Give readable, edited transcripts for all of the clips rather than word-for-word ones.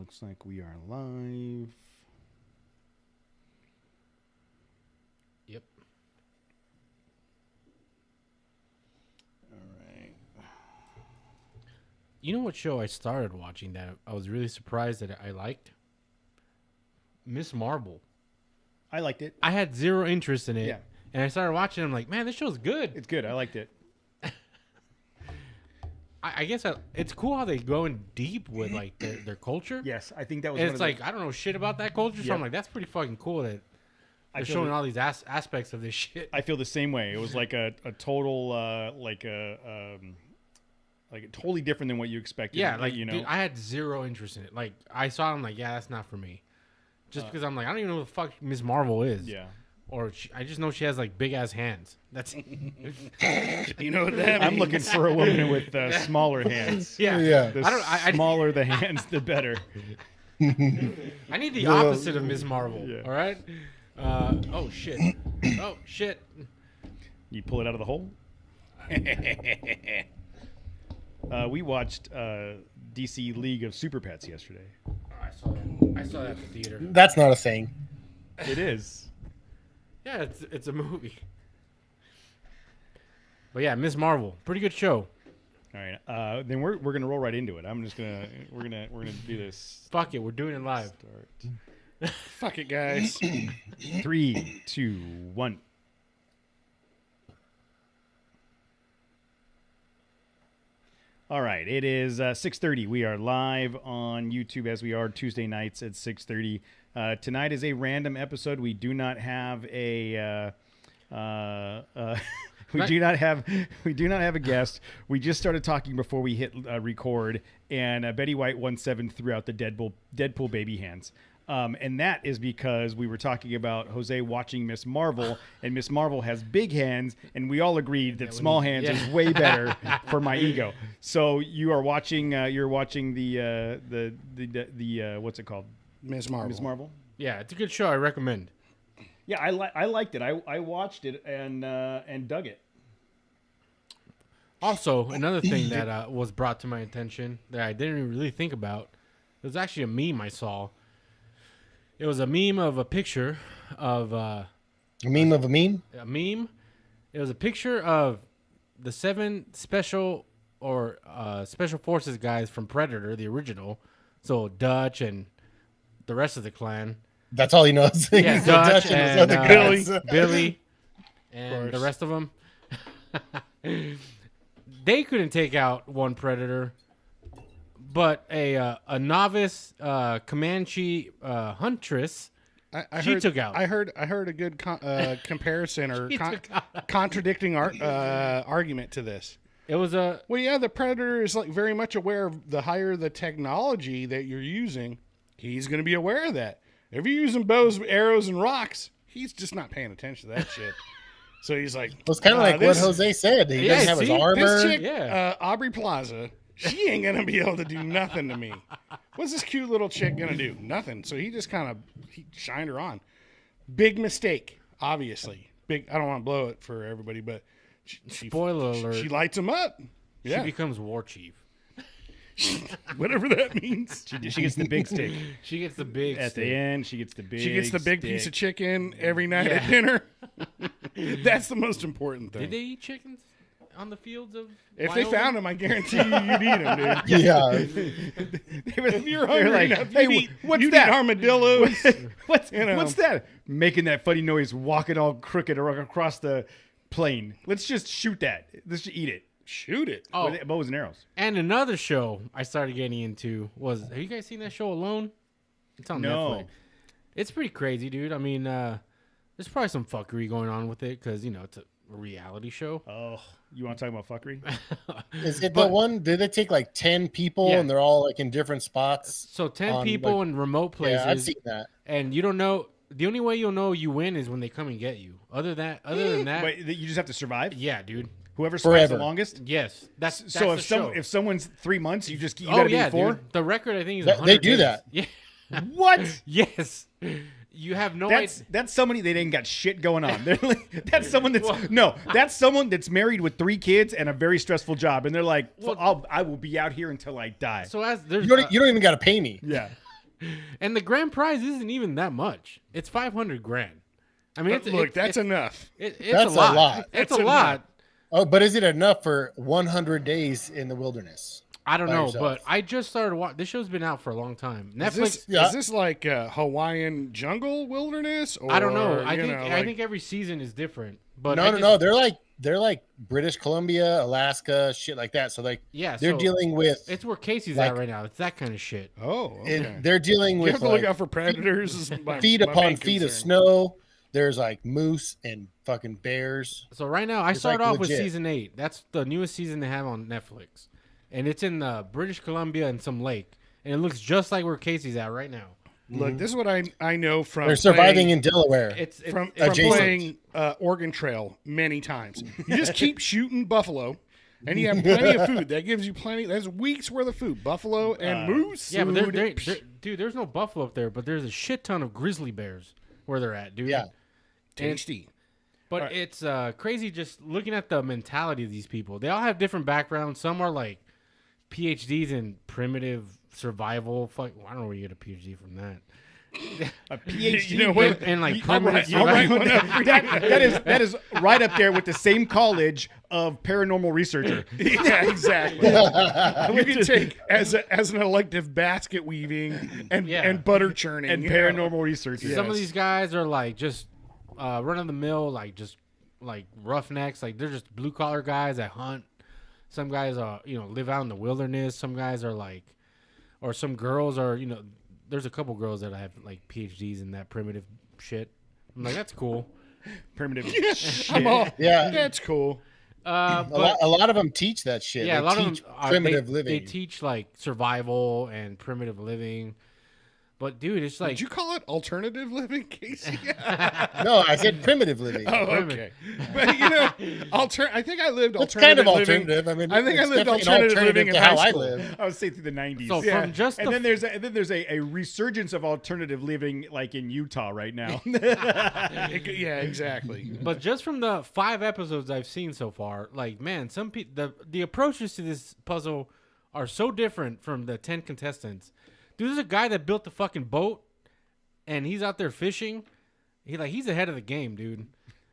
Looks like we are live. Yep. All right. You know what show I started watching that I was really surprised that I liked? Miss Marvel. I liked it. I had zero interest in it. Yeah. And I started watching it. I'm like, man, this show's good. It's good. I liked it. I guess it's cool how they go in deep with like their culture. Yes, I think that was. And it's like, I don't know shit about that culture. So Yep. I'm like, that's pretty fucking cool that they're feel showing that- all these aspects of this shit. I feel the same way. It was like a total like totally different than what you expected. Yeah, like, you know. dude, I had zero interest in it. Like, I saw it, I'm like, yeah, that's not for me. Just because I'm like, I don't even know who the fuck Miss Marvel is. Yeah. Or I just know she has like big ass hands. That's You know what that means? I'm looking for a woman with smaller hands. yeah. Yeah. The smaller the hands, the better. I need the opposite of Miss Marvel. Yeah. All right. Oh shit. Oh shit. You pull it out of the hole. We watched DC League of Super Pets yesterday. Oh, I saw that at the theater. That's not a thing. It is. Yeah, it's a movie. But yeah, Miss Marvel, pretty good show. All right. Then we're gonna roll right into it. We're gonna do this. Fuck it, we're doing it live. Start. Fuck it, guys. 3, 2, 1. All right, it is 6:30. We are live on YouTube as we are Tuesday nights at 6:30. Tonight is a random episode. We do not have a we do not have a guest. We just started talking before we hit record, and Betty White 17 threw out the Deadpool baby hands. And that is because we were talking about Jose watching Miss Marvel, and Miss Marvel has big hands, and we all agreed that small hands is way better for my ego. So you are watching. You're watching the what's it called? Ms. Marvel. Miss Marvel. Yeah, it's a good show. I recommend. Yeah, I liked it. I watched it and dug it. Also, another thing that was brought to my attention that I didn't even really think about, it was actually a meme I saw. It was a meme of a picture of A meme of a meme? a meme. It was a picture of the 7 special forces guys from Predator, the original. So Dutch and the rest of the clan. That's all he knows. Yeah, He's Dutch those and other guys. Billy, and the rest of them. They couldn't take out one Predator, but a novice Comanche huntress. She took out. I heard a good comparison or She took out. contradicting argument to this. It was a Well, yeah, the Predator is like very much aware of the higher the technology that you're using, he's going to be aware of that. If you're using bows, arrows, and rocks, he's just not paying attention to that shit. So he's like, It was kind of like what Jose said. He Yeah, doesn't have his see? armor. this chick, Yeah. Aubrey Plaza, she ain't going to be able to do nothing to me. What's this cute little chick going to do? Nothing. So he just he shined her on. Big mistake, obviously. Big. I don't want to blow it for everybody, but spoiler alert. she lights him up. She Yeah, becomes war chief. whatever that means. She gets the big stick She gets the big at stick. the end. She gets the big. She gets the big stick. piece of chicken every night Yeah. at dinner. That's the most important thing. Did they eat chickens on the fields of? If they Wyoming? found them, I guarantee you'd eat them, dude. Yeah. If you're hungry like, enough, "Hey, you'd eat, what's you'd that?" eat armadillos. What's You know. what's that? Making that funny noise, walking all crooked across the plane. Let's just shoot that. Let's just eat it. Shoot it. Oh, With bows and arrows. and another show I started getting into was. Have you guys seen that show Alone? It's on No. Netflix. It's pretty crazy, dude. I mean, there's probably some fuckery going on with it because it's a reality show. Oh, you want to talk about fuckery? Is it the one? Did they take like 10 people Yeah. and they're all like in different spots? So 10 On, people like- in remote places, Yeah, I've seen that. and you don't know. The only way you'll know you win is when they come and get you. Other than that, Wait, you just have to survive. yeah, dude. Whoever survives the Forever. longest. Yes, that's So the if someone's 3 months, you oh gotta yeah, be 4. dude. The record I think is They 100 do days. that. Yeah. What? Yes. You have no idea. That's somebody that ain't got shit going on. They're like, that's someone that's someone that's married with 3 kids and a very stressful job, and they're like, Well- I will be out here until I die. So as there's You don't even got to pay me. Yeah. And the grand prize isn't even that much. It's 500 grand. I mean, That's enough. It's That's a lot. It's That's a lot. Oh, but is it enough for 100 days in the wilderness? I don't by know, yourself? but I just started watching. This show's been out for a long time. Netflix. Is this like Hawaiian jungle wilderness? Or, I don't know. I like, think every season is different. But No. They're like British Columbia, Alaska, shit like that. So like, Yeah, they're so dealing with. It's where Casey's like- at right now. It's that kind of shit. Oh, okay. They're dealing You with have to look like, out for predators. is my- feet my upon main feet of concern. snow. There's like moose and fucking bears. So right now, I It's, started like, off with legit. season 8. That's the newest season they have on Netflix, and it's in British Columbia and some lake, and it looks just like where Casey's at right now. Look, this is what I know from They're surviving playing, in Delaware. It's from adjacent. playing Oregon Trail many times. You just keep shooting buffalo, and you have plenty of food. That gives you plenty. That's weeks worth of food. Buffalo and moose. yeah, but food. dude, there's no buffalo up there, but there's a shit ton of grizzly bears where they're at, dude. Yeah. tasty. But Right. it's crazy just looking at the mentality of these people. They all have different backgrounds. Some are like PhDs in primitive survival. Fuck, I don't know where you get a PhD from that. A PhD. You know what? And like I'll primitive write survival. one up. that is right up there with the same college of paranormal researcher. Yeah, exactly. You can take as an elective basket weaving and Yeah. and butter churning And you know. paranormal researcher. Yeah. Some of Yes. these guys are like just run of the mill, like just like roughnecks. Like they're just blue collar guys that hunt. Some guys are live out in the wilderness. Some guys are like, or some girls are There's a couple girls that have like PhDs in that primitive shit. I'm like, that's cool. Primitive. I'm all, Yeah. that's cool. But A lot of them teach that shit. yeah, They a lot of teach them primitive they living. teach like survival and primitive living. But dude, it's like Did you call it alternative living, Casey? No, I said primitive living. Oh, okay. But I think I lived It's alternative kind of living. alternative. I mean, I think I it's lived definitely an alternative living in to how high I school. live. I would say through the 90s. so yeah. from just and the then there's a resurgence of alternative living like in Utah right now. Yeah, exactly. But just from the 5 episodes I've seen so far, like man, some people the approaches to this puzzle are so different from the 10 contestants. Dude, there's a guy that built the fucking boat, and he's out there fishing. He's ahead of the game, dude.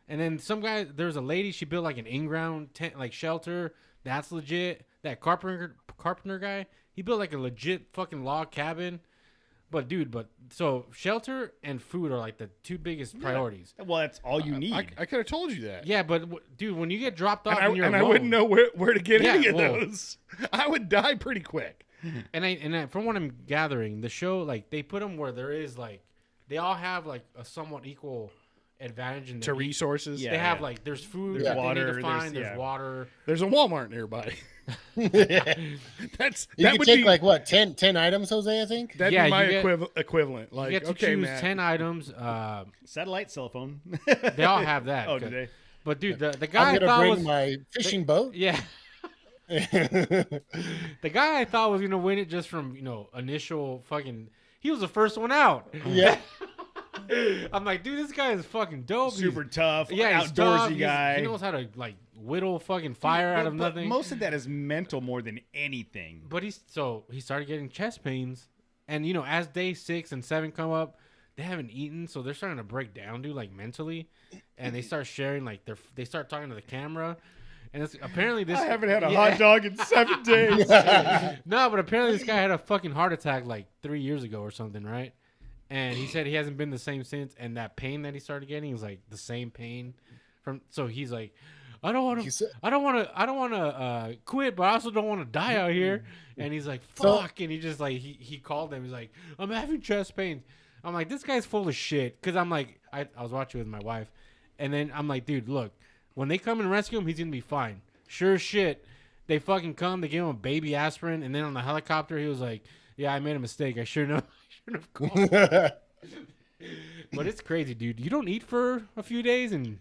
And then some guy, there's a lady, she built like an in-ground tent, like shelter. That's legit. That carpenter guy, he built like a legit fucking log cabin. But dude, so shelter and food are like the 2 biggest priorities. Well, that's all you need. I could have told you that. Yeah, but dude, when you get dropped off And and you're I alone, wouldn't know where to get Yeah, any of well- those. I would die pretty quick. And from what I'm gathering, the show, like they put them where there is like they all have like a somewhat equal advantage in To resources. Yeah. They have like there's food There's that they water, need to find. there's- There's yeah. water. There's a Walmart nearby. You That can would take be like what 10 items, Jose. I think. that'd Yeah, be my you get- equivalent. Like, You get to okay, choose man. 10 items. Satellite cell phone. They all have that. Oh, do they? But dude, the guy I'm I gonna thought bring was my fishing boat. yeah. The guy I thought was gonna win it just from initial fucking. He was the first one out. Yeah. I'm like, dude, this guy is fucking dope. Super He's- tough. Yeah, he's outdoorsy tough. guy. He knows how to like whittle fucking fire out of But nothing. most of that is mental more than anything. But he started getting chest pains, and as day 6 and 7 come up, they haven't eaten, so they're starting to break down, dude, like mentally, and they start sharing like they start talking to the camera, and it's apparently this. I haven't had a Yeah. hot dog in 7 days. No, but apparently this guy had a fucking heart attack like 3 years ago or something, right? And he said he hasn't been the same since, and that pain that he started getting is like the same pain from. So he's like, I don't want He to, said- I don't want to quit, but I also don't want to die out here. And he's like, So- fuck, and he just like he called them. He's like, I'm having chest pains. I'm like, this guy's full of shit. Cause I'm like, I was watching with my wife, and then I'm like, dude, look, when they come and rescue him, he's gonna be fine. Sure as shit. They fucking come. They give him a baby aspirin, and then on the helicopter, he was like, "Yeah, I made a mistake. I shouldn't have called." But it's crazy, dude. You don't eat for a few days, and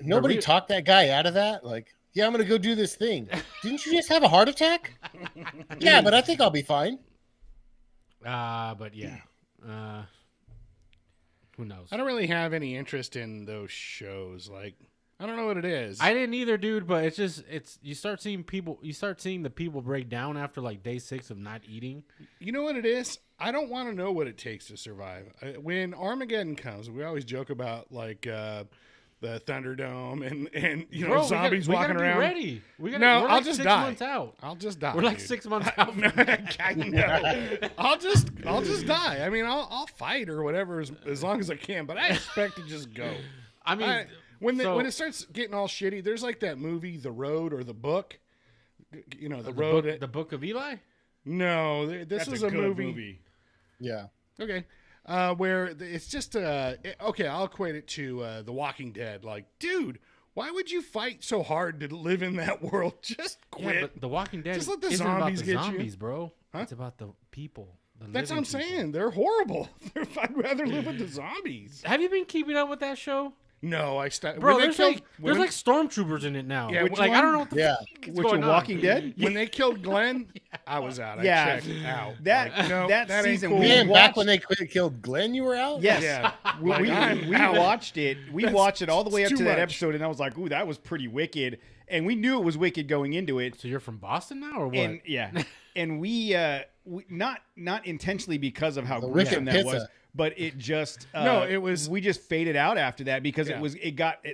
Nobody real- talked that guy out of that. Like, yeah, I'm gonna go do this thing. Didn't you just have a heart attack? Yeah, but I think I'll be fine. but yeah, who knows? I don't really have any interest in those shows. Like, I don't know what it is. I didn't either, dude. But it's you start seeing the people break down after like day 6 of not eating. You know what it is? I don't want to know what it takes to survive. When Armageddon comes, we always joke about like the Thunderdome and Bro, zombies we walking gotta around. Be ready. We're I'll like just 6 die. months out. I'll just die. We're like dude. 6 months out. I know. I'll just die. I mean, I'll fight or whatever as long as I can, but I expect to just go. I mean, when it starts getting all shitty, there's like that movie, The Road or The Book. You know, The Road. the Book of Eli. No, this That's was a a good movie. Yeah. Okay. Where it's just okay, I'll equate it to The Walking Dead. Like, dude, why would you fight so hard to live in that world? Just quit. Yeah, but The Walking Dead Just let the isn't zombies about the get you. zombies, bro. Huh? It's about the people. That's what I'm living people. saying. They're horrible. I'd rather live with the zombies. Have you been keeping up with that show, No, I stopped. bro? There's like stormtroopers in it now. Yeah, which like I one? don't know what the Yeah. fuck is Which going one, on. Walking Dead? when they killed Glenn, I was out. I Yeah. checked out. That Like, no, that ain't season cool. we Man, back watched- when they killed Glenn, you were out? Yes. Yeah. We, Like, I'm we out. watched it. We That's watched it all the way up too to that much. episode, and I was like, "Ooh, that was pretty wicked." And we knew it was wicked going into it. So you're from Boston now, or what? And yeah, and we not intentionally because of how The gruesome wicked that was, pizza. but it just No, it was- we just faded out after that because Yeah.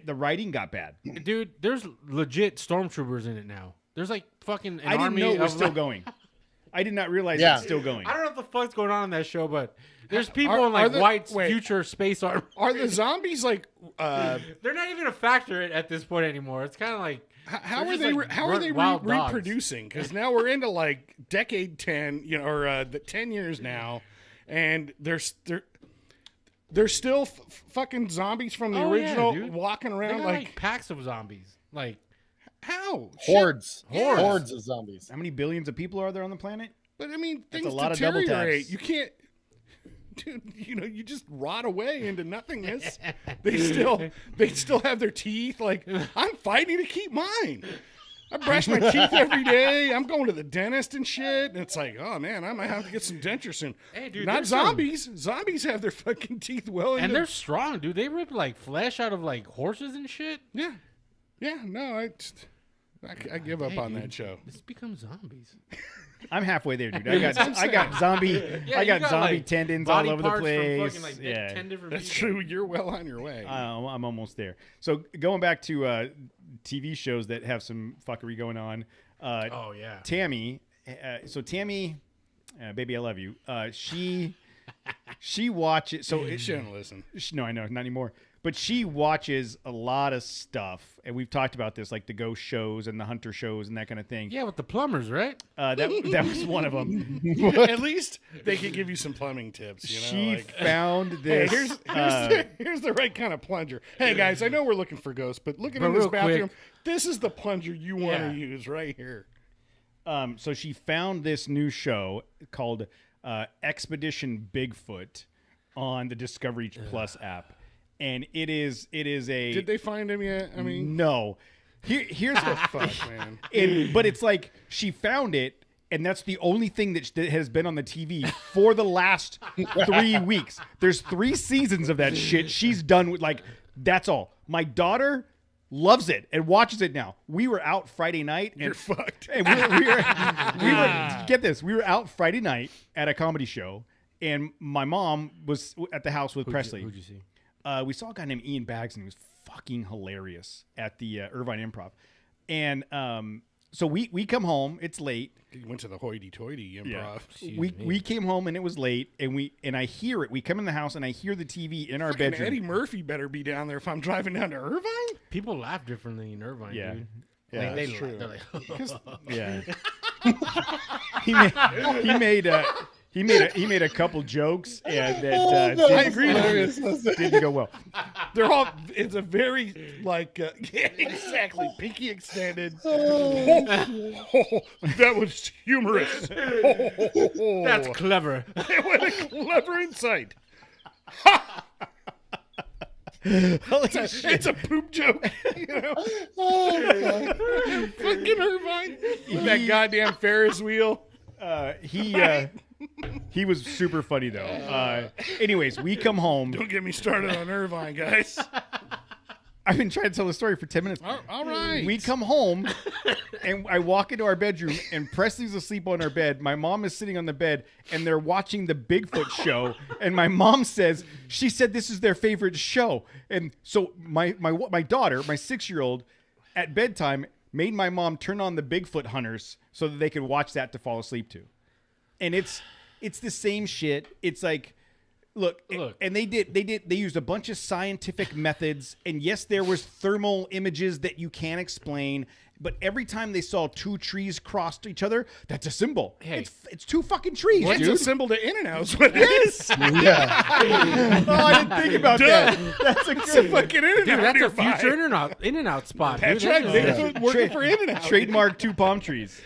the writing got bad. Dude, there's legit stormtroopers in it now. There's like fucking. An I didn't army know it was of, still like- going. I did not realize Yeah. it's still going. I don't know what the fuck's going on in that show, but there's people Are- in like are the- white wait. future space armor. Are the zombies like? They're not even a factor at this point anymore. It's kind of like How They're are just they? like How are they wild dogs. reproducing? Because now we're into like decade 10, or the 10 years now, and they're still fucking zombies from the Oh, yeah, original dude. walking they around got like like packs of zombies. Like how Hordes. Hordes. Hordes of zombies. How many billions of people are there on the planet? But I mean, That's things a lot of double deteriorate. taps. You can't, dude. You just rot away into nothingness. They still have their teeth. Like, I'm fighting to keep mine. I brush my teeth every day. I'm going to the dentist and shit. And it's like, oh man, I might have to get some dentures soon. Hey, dude, not there's some- zombies. Zombies have their fucking teeth well into. and they're strong, dude. They rip like flesh out of like horses and shit. yeah. No, I give up Hey, on dude, that show. This becomes zombies. I'm halfway there, dude. I got zombie. Yeah, I you got zombie like, tendons all body over the parts from place. fucking, like, Yeah, 10 different That's people. true. You're well on your way. I'm almost there. So going back to TV shows that have some fuckery going on. Oh yeah. Tammy. Tammy, baby, I love you. She watches. So You shouldn't listen. no, I know, not anymore. But she watches a lot of stuff, and we've talked about this, like the ghost shows and the hunter shows and that kind of thing. Yeah, with the plumbers, right? That was one of them. At least they could give you some plumbing tips. She like, found hey, this. here's the right kind of plunger. Hey guys, I know we're looking for ghosts, but looking But in this real quick- bathroom, this is the plunger you want Yeah. to use right here. So she found this new show called Expedition Bigfoot on the Discovery Plus app, and it is a. Did they find him yet? I mean, No. Here's what fuck, man. but it's like she found it, and that's the only thing that has been on the TV for the last 3 weeks. There's 3 seasons of that shit. She's done with, like, that's all. My daughter loves it and watches it now. We were out Friday night, and You're fucked. and we were get this. We were out Friday night at a comedy show, and my mom was at the house with Presley. Who'd you see? We saw a guy named Ian Baggs, and he was fucking hilarious at the Irvine Improv. And so we come home. It's late. You went to the hoity-toity improv. We came home and it was late, and I hear it. We come in the house and I hear the TV in our Fucking bedroom. Eddie Murphy better be down there if I'm driving down to Irvine. People laugh differently in Irvine, Yeah. dude. Yeah, Like, they that's laugh. true. They're like, Yeah. he made a couple jokes and that I agree. didn't go well. They're all. It's a very like. Yeah, exactly. Pinky extended. That was humorous. That's clever. What a clever insight. Holy shit. It's a poop joke. You know? Fucking Irvine. That goddamn Ferris wheel. He was super funny though. Anyways, we come home. Don't get me started on Irvine, guys. I've been trying to tell the story for 10 minutes. All right. We come home, and I walk into our bedroom, and Presley's asleep on our bed. My mom is sitting on the bed, and they're watching the Bigfoot show. And my mom says, she said this is their favorite show. And so my daughter, my 6-year-old, at bedtime, made my mom turn on the Bigfoot Hunters so that they could watch that to fall asleep to. And it's the same shit. It's like, look, and they used a bunch of scientific methods, and yes, there was thermal images that you can't explain, but every time they saw two trees cross each other, that's a symbol. Hey. It's two fucking trees, It's dude. a symbol to In-N-Out's what it is. Yeah. Oh, I didn't think about that. That's a It's a good fucking In-N-Out. Dude, that's a nearby. future In-N-Out spot. That's dude. right. That's- Bigfoot working for In-N-Out. trademark 2 palm trees.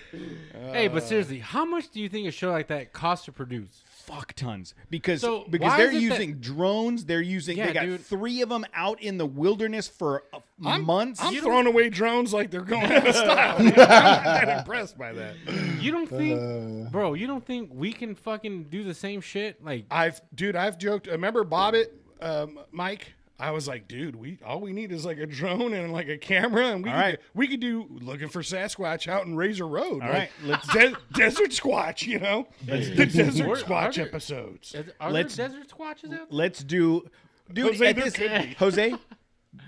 Hey, but seriously, how much do you think a show like that costs to produce? Fuck tons because So, because why they're is it using drones. They're using. Yeah, they got dude. 3 of them out in the wilderness for months. I'm throwing away drones like they're going out of style. I'm not that impressed by that. You don't think, bro? You don't think we can fucking do the same shit? Like, I've joked. Remember Bobbitt, Mike? I was like, dude, all we need is like a drone and like a camera, and we could do looking for Sasquatch out in Razor Road. All like, right, Desert Squatch, the Desert Are Squatch there- episodes. are Let's- there desert squatches out there? Let's do, dude. Jose, at there this, could be. Jose,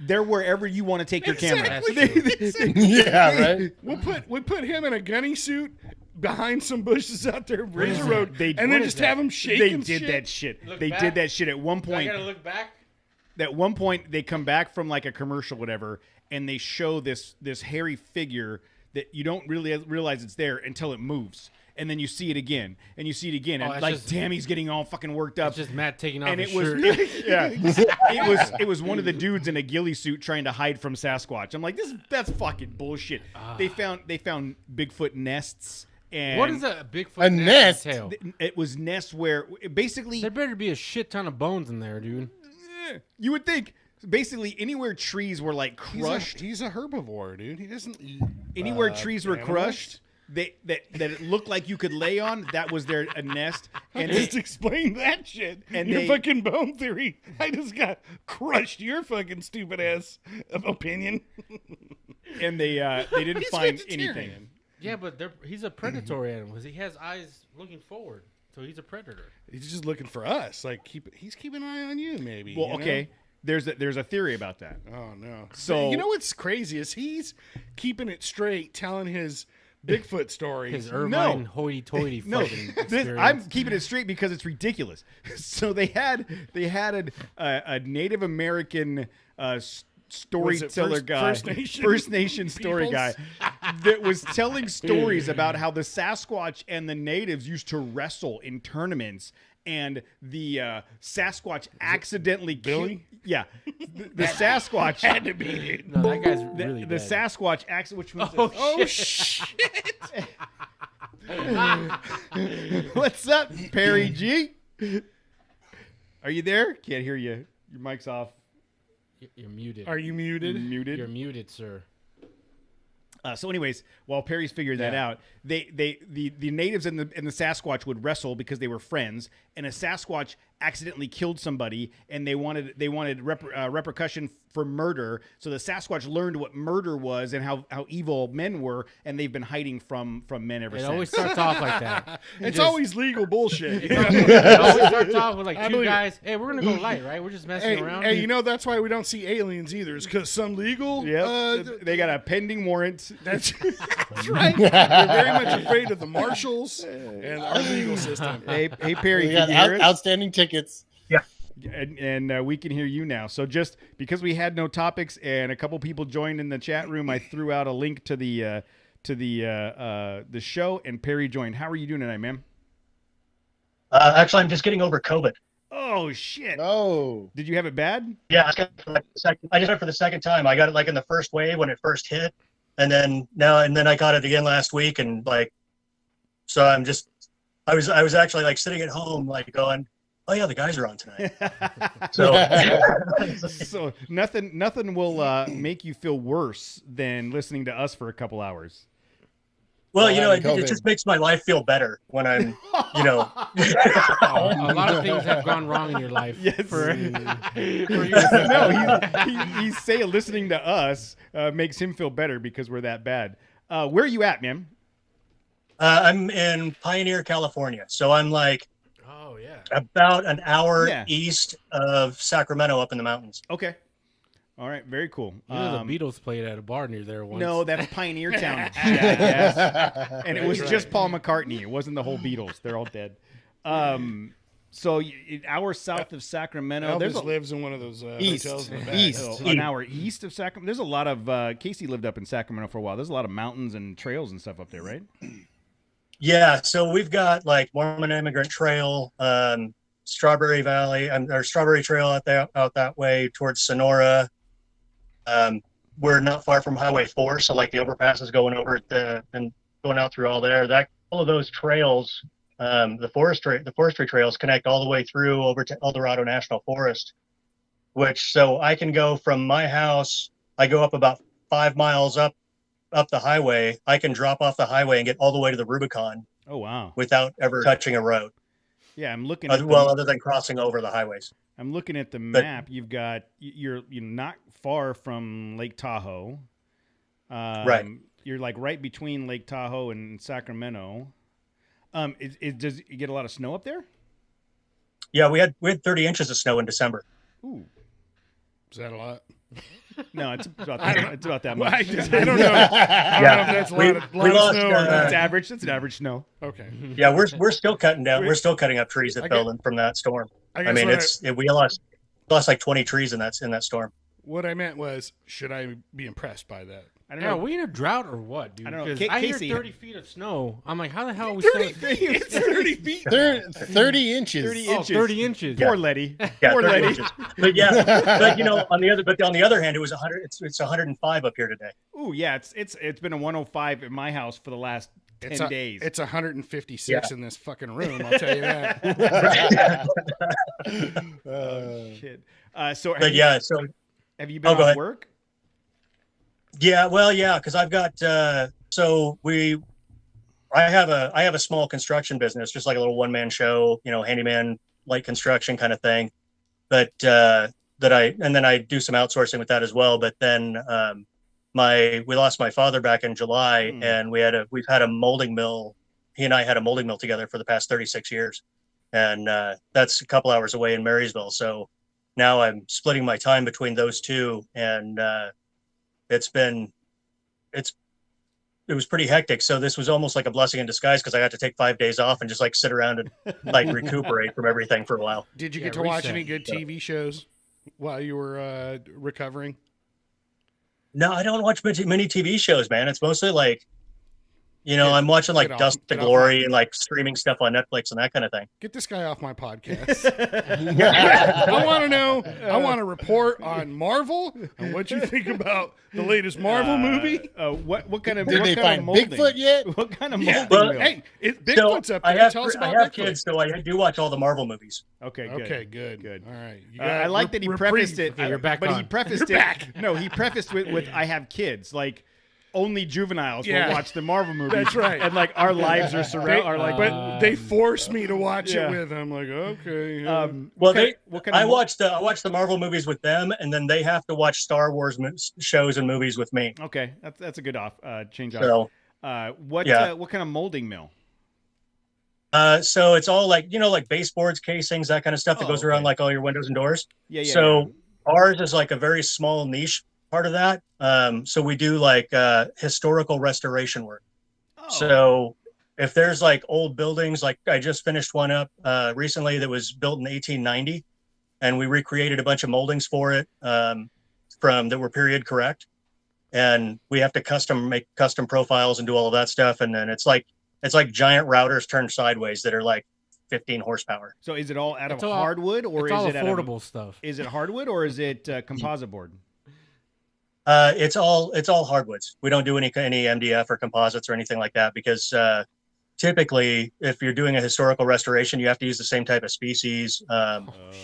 they're wherever you want to take your camera. Yeah, right. We put him in a gunny suit behind some bushes out there, in Razor Road, They- and what then is just that? have him shake. They and did shit. that shit. Look They back. did that shit at one I point. gotta look back. At one point, they come back from like a commercial, whatever, and they show this hairy figure that you don't really realize it's there until it moves, and then you see it again, and you see it again, and that's like, just- damn, he's getting all fucking worked up. It's just Matt taking off And his it was, shirt. yeah, it was one of the dudes in a ghillie suit trying to hide from Sasquatch. I'm like, that's fucking bullshit. They found Bigfoot nests, and What is a Bigfoot A nest? entail? It was nests where basically There better be a shit ton of bones in there, dude. you would think basically anywhere trees were like crushed, He's a herbivore, dude. He doesn't eat. anywhere trees were animals. crushed. That it looked like you could lay on. That was their a nest, and Just explain that shit. and Your they- fucking bone theory. I just got crushed. Your fucking stupid ass opinion. they didn't He's find vegetarian. anything. Yeah, but he's a predatory animal because he has eyes looking forward, so he's a predator. He's just looking for us. Like he's keeping an eye on you, maybe. Well, you know? okay. There's a theory about that. Oh no. So- you know what's crazy is he's keeping it straight, telling his Bigfoot story. His Irvine hoity-toity No, fucking this, experience. I'm keeping it straight because it's ridiculous. So they had a Native American storyteller First- guy, First Nation story guy, peoples? that was telling stories about how the Sasquatch and the natives used to wrestle in tournaments, and the Sasquatch accidentally Billy? Yeah, the Sasquatch had to be, dude. No, that guy's the, really the dead. Sasquatch which means Oh shit! What's up, Perry G? Are you there? Can't hear you. Your mic's off. You're muted. Are you muted? Muted. You're muted, sir. So, anyways, while Perry's figured that out, the natives and the Sasquatch would wrestle because they were friends, and a Sasquatch accidentally killed somebody, and they wanted repercussion for murder. So the Sasquatch learned what murder was and how evil men were, and they've been hiding from men ever It since. always starts off like that. It's always legal bullshit. It always starts off with like two believe it. guys. Hey, we're gonna go light, right? We're just messing Hey, around. hey, you know that's why we don't see aliens either. Is because some legal. Yep. They got a pending warrant. That's right. We're very much afraid of the marshals and our legal system. Hey, Perry, We can got you hear us? outstanding tickets. And we can hear you now. So just because we had no topics and a couple people joined in the chat room, I threw out a link to the show, and Perry joined. How are you doing tonight, man? Actually, I'm just getting over COVID. Oh shit! Oh, Did you have it bad? Yeah, I just went for the second time. I got it like in the first wave when it first hit, and then I got it again last week, and like, so I was actually like sitting at home like going, oh yeah, the guys are on tonight. So So nothing will make you feel worse than listening to us for a couple hours. Well, While you know, having it COVID. just makes my life feel better when I'm, you know. A lot of things have gone wrong in your life. Yes. For you. No, he's saying listening to us makes him feel better because we're that bad. Where are you at, man? I'm in Pioneer, California. So I'm like Oh yeah. about an hour Yeah. east of Sacramento up in the mountains. Okay. All right. Very cool. You know the Beatles played at a bar near there once. No, that's Pioneer Town. Jackass. And it was just Paul McCartney. It wasn't the whole Beatles. They're all dead. So an hour south of Sacramento. There's Elvis lives in one of those East. hotels in the back. East. an hour east of Sacramento. There's a lot of Casey lived up in Sacramento for a while. There's a lot of mountains and trails and stuff up there, right? Yeah, so we've got like Mormon Immigrant Trail, Strawberry Valley, or Strawberry Trail out that way towards Sonora. We're not far from Highway 4, so like the overpasses going over and going out through all there. All of those trails, the forestry trails connect all the way through over to El Dorado National Forest. So I can go from my house. I go up about 5 miles up the highway. I can drop off the highway and get all the way to the Rubicon Oh wow. without ever touching a road. Yeah, I'm looking at Other than crossing over the highways. I'm looking at the map. You've got you're not far from Lake Tahoe. Right. You're like right between Lake Tahoe and Sacramento. Does it get a lot of snow up there? Yeah, we had 30 inches of snow in December. Ooh. Is that a lot? No, it's about that much. I don't know. I don't know if that's a lot of lost, snow or not. It's average. It's an average snow. Okay. Yeah, we're still cutting down. We're still cutting up trees that fell in from that storm. I guess mean, we lost like 20 trees in that storm. What I meant was, should I be impressed by that? I don't Yeah, know. are we in a drought or what, dude? I don't know. 'Cause I hear Casey- 30 feet of snow. I'm like, how the hell are we 30 still... feet. It's 30 feet. 30 inches. 30 Oh, inches. 30 inches. Poor Letty. Yeah, Poor 30 Letty. inches. But yeah, but you know, on the other hand, it was 100. It's 105 up here today. Ooh, yeah. It's been a 105 at my house for the last 10 days. It's 156 Yeah. in this fucking room. I'll tell you that. Shit. So But yeah, so have you been go off ahead. work? yeah, well, yeah, because I've got I have a small construction business, just like a little one-man show, you know, handyman, light construction kind of thing. But then I do some outsourcing with that as well. But then we lost my father back in July, and we've had a molding mill. He and I had a molding mill together for the past 36 years, and that's a couple hours away in Marysville. So now I'm splitting my time between those two, and it was pretty hectic. So this was almost like a blessing in disguise because I got to take 5 days off and just like sit around and like recuperate from everything for a while. Did you Yeah, get to watch reset. any good TV shows while you were recovering? No, I don't watch many TV shows, man. It's mostly like, you know, I'm watching like get off- Dust to get off Glory my- and like streaming stuff on Netflix and that kind of thing. Get this guy off my podcast. I want to know. I want to report on Marvel and what you think about the latest Marvel movie. What kind of Did what they kind of find molding? Bigfoot yet? What kind of Yeah. molding? Well, mill? Hey, So Bigfoot's up I there. have, Tell us I about have Bigfoot. kids, so I do watch all the Marvel movies. Okay, good. Okay, good. Good. All right. You I got like that he reprieve. prefaced it. Okay, you're back but he on. prefaced You're it. back. No, he prefaced with "I have kids." Like only juveniles Yeah. will watch the Marvel movies. That's right. And like our lives are surrounded. Like, But they force me to watch Yeah. it with them. Like, okay. Well, what kind I of watch the Marvel movies with them, and then they have to watch Star Wars shows and movies with me. Okay, that's a good change off. So, What yeah. what kind of molding mill? so it's all like, you know, like baseboards, casings, that kind of stuff that Oh, goes around okay. like all your windows and doors. Yeah, yeah. So ours is like a very small niche part of that. So we do like historical restoration work. Oh. So if there's like old buildings, like I just finished one up recently that was built in 1890, and we recreated a bunch of moldings for it from that were period correct, and we have to make custom profiles and do all of that stuff. And then it's like giant routers turned sideways that are like 15 horsepower. So is it all out of It's all- hardwood or It's is all it out of, affordable stuff. is it hardwood or is it composite board? It's all hardwoods. We don't do any MDF or composites or anything like that because typically, if you're doing a historical restoration, you have to use the same type of species,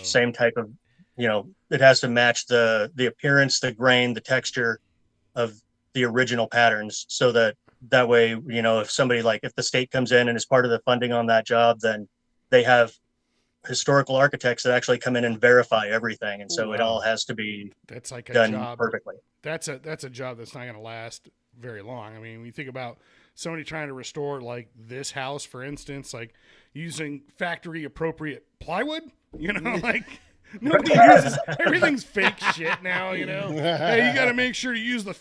same type of, you know, it has to match the appearance, the grain, the texture of the original patterns, so that that way, you know, if somebody like if the state comes in and is part of the funding on that job, then they have historical architects that actually come in and verify everything, and so it all has to be That's like a done job. perfectly. That's a job that's not going to last very long. I mean, when you think about somebody trying to restore like this house, for instance, like using factory appropriate plywood, you know, like nobody uses everything's fake shit now, you know. Hey, you got to make sure to use the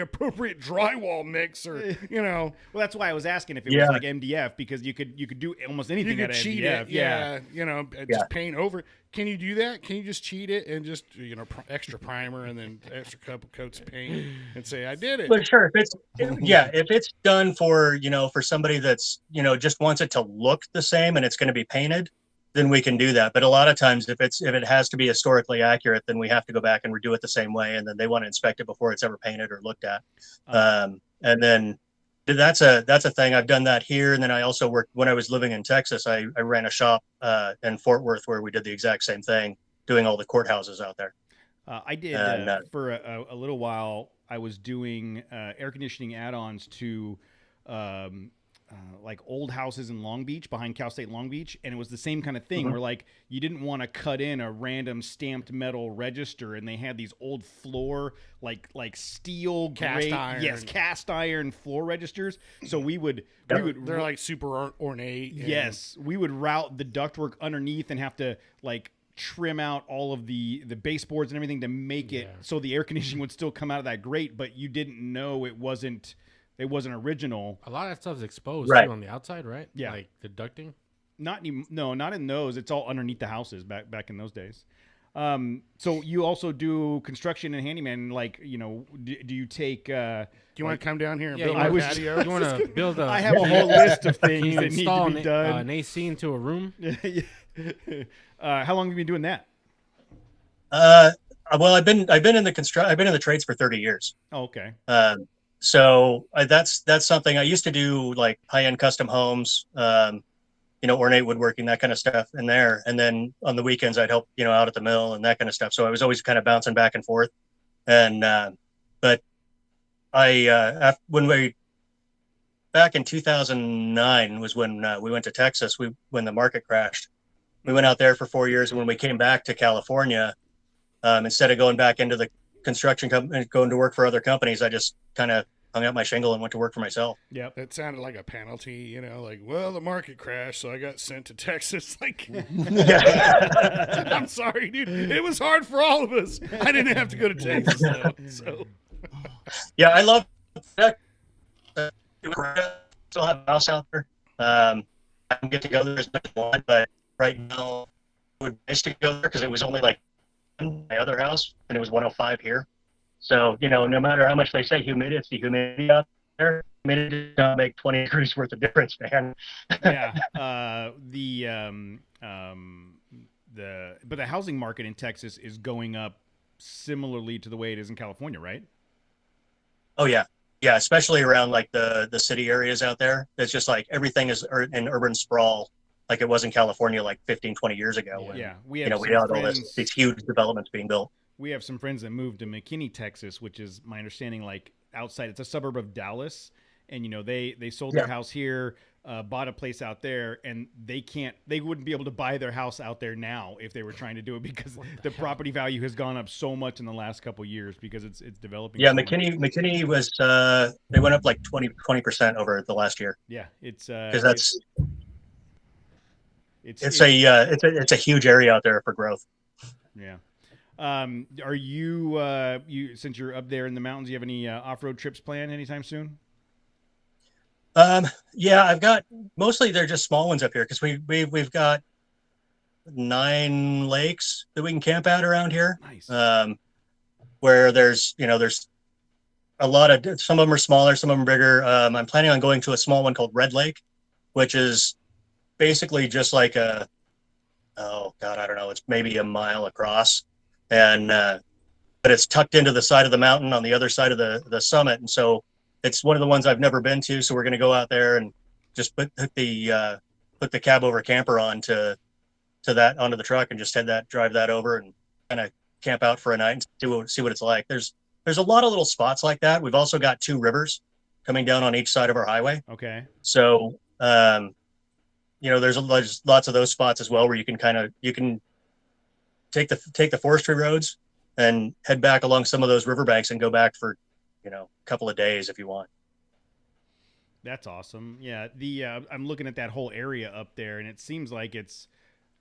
appropriate drywall mix, or you know. Well, that's why I was asking if it was like MDF, because you could do almost anything You out could of cheat MDF. it, yeah. You know, just paint over. Can you do that? Can you just cheat it and just, you know, extra primer and then extra couple coats of paint and say I did it? But sure, if it's done for, you know, for somebody that's, you know, just wants it to look the same and it's going to be painted, then we can do that. But a lot of times, if it has to be historically accurate, then we have to go back and redo it the same way, and then they want to inspect it before it's ever painted or looked at. And then that's a thing. I've done that here, and then I also worked when I was living in Texas. I ran a shop in Fort Worth where we did the exact same thing, doing all the courthouses out there. I did for a little while. I was doing air conditioning add-ons to like old houses in Long Beach, behind Cal State Long Beach, and it was the same kind of thing where like you didn't want to cut in a random stamped metal register, and they had these old floor like steel Cast iron. cast iron floor registers. So they're like super ornate. Yes, we would route the ductwork underneath and have to like trim out all of the baseboards and everything to make it so the air conditioning would still come out of that grate, but you didn't know it wasn't original. A lot of that stuff's exposed Right. too on the outside, right? Yeah. Like the ducting. Not in those. It's all underneath the houses back in those days. So you also do construction and handyman. Like, you know, do you take? Do you want to come down here and Yeah, build you my want- patio? You want to build a? I have a whole list of Can things you that need install to be done. an AC into a room? How long have you been doing that? Well, I've been in the trades for 30 years. Oh, okay. So that's something I used to do, like high-end custom homes, you know, ornate woodworking, that kind of stuff in there. And then on the weekends, I'd help, you know, out at the mill and that kind of stuff. So I was always kind of bouncing back and forth. And, but back in 2009 was when we went to Texas, when the market crashed. We went out there for 4 years. And when we came back to California, instead of going back into the construction company, going to work for other companies, I just kind of hung out my shingle and went to work for myself. Yep. That sounded like a penalty, you know, like, well, the market crashed, so I got sent to Texas. Like, I'm sorry, dude. It was hard for all of us. I didn't have to go to Texas, though. So, Yeah, I love that. Still have a house out there. I can get to go there as much as I want, but right now it would be nice to go there because it was only like my other house, and it was 105 here. So, you know, no matter how much they say humidity out there, humidity does not make 20 degrees worth of difference, man. Yeah. But the housing market in Texas is going up similarly to the way it is in California, right? Oh yeah. Yeah, especially around like the city areas out there. It's just like everything is in urban sprawl like it was in California like 15, 20 years ago. When, we you have know, we had all these huge developments being built. We have some friends that moved to McKinney, Texas, which is my understanding like outside. It's a suburb of Dallas, and you know they sold their house here, bought a place out there, and they wouldn't be able to buy their house out there now if they were trying to do it because the property value has gone up so much in the last couple of years because it's developing. Yeah, so McKinney was they went up like 20% over the last year. Yeah, it's because it's a huge area out there for growth. Yeah. Are you since you're up there in the mountains, you have any off-road trips planned anytime soon? Yeah, I've got mostly they're just small ones up here because we've got 9 lakes that we can camp at around here. Nice. Where there's a lot of, some of them are smaller, some of them are bigger. I'm planning on going to a small one called Red Lake, which is basically just like I don't know, it's maybe a mile across, and but it's tucked into the side of the mountain on the other side of the summit, and so it's one of the ones I've never been to. So we're going to go out there and just put the cab over camper on to that onto the truck and just drive that over and kind of camp out for a night and see what it's like. There's a lot of little spots like that. We've also got 2 rivers coming down on each side of our highway. Okay. So, there's lots of those spots as well where you can take the forestry roads and head back along some of those riverbanks and go back for, a couple of days if you want. That's awesome. Yeah. I'm looking at that whole area up there, and it seems like it's,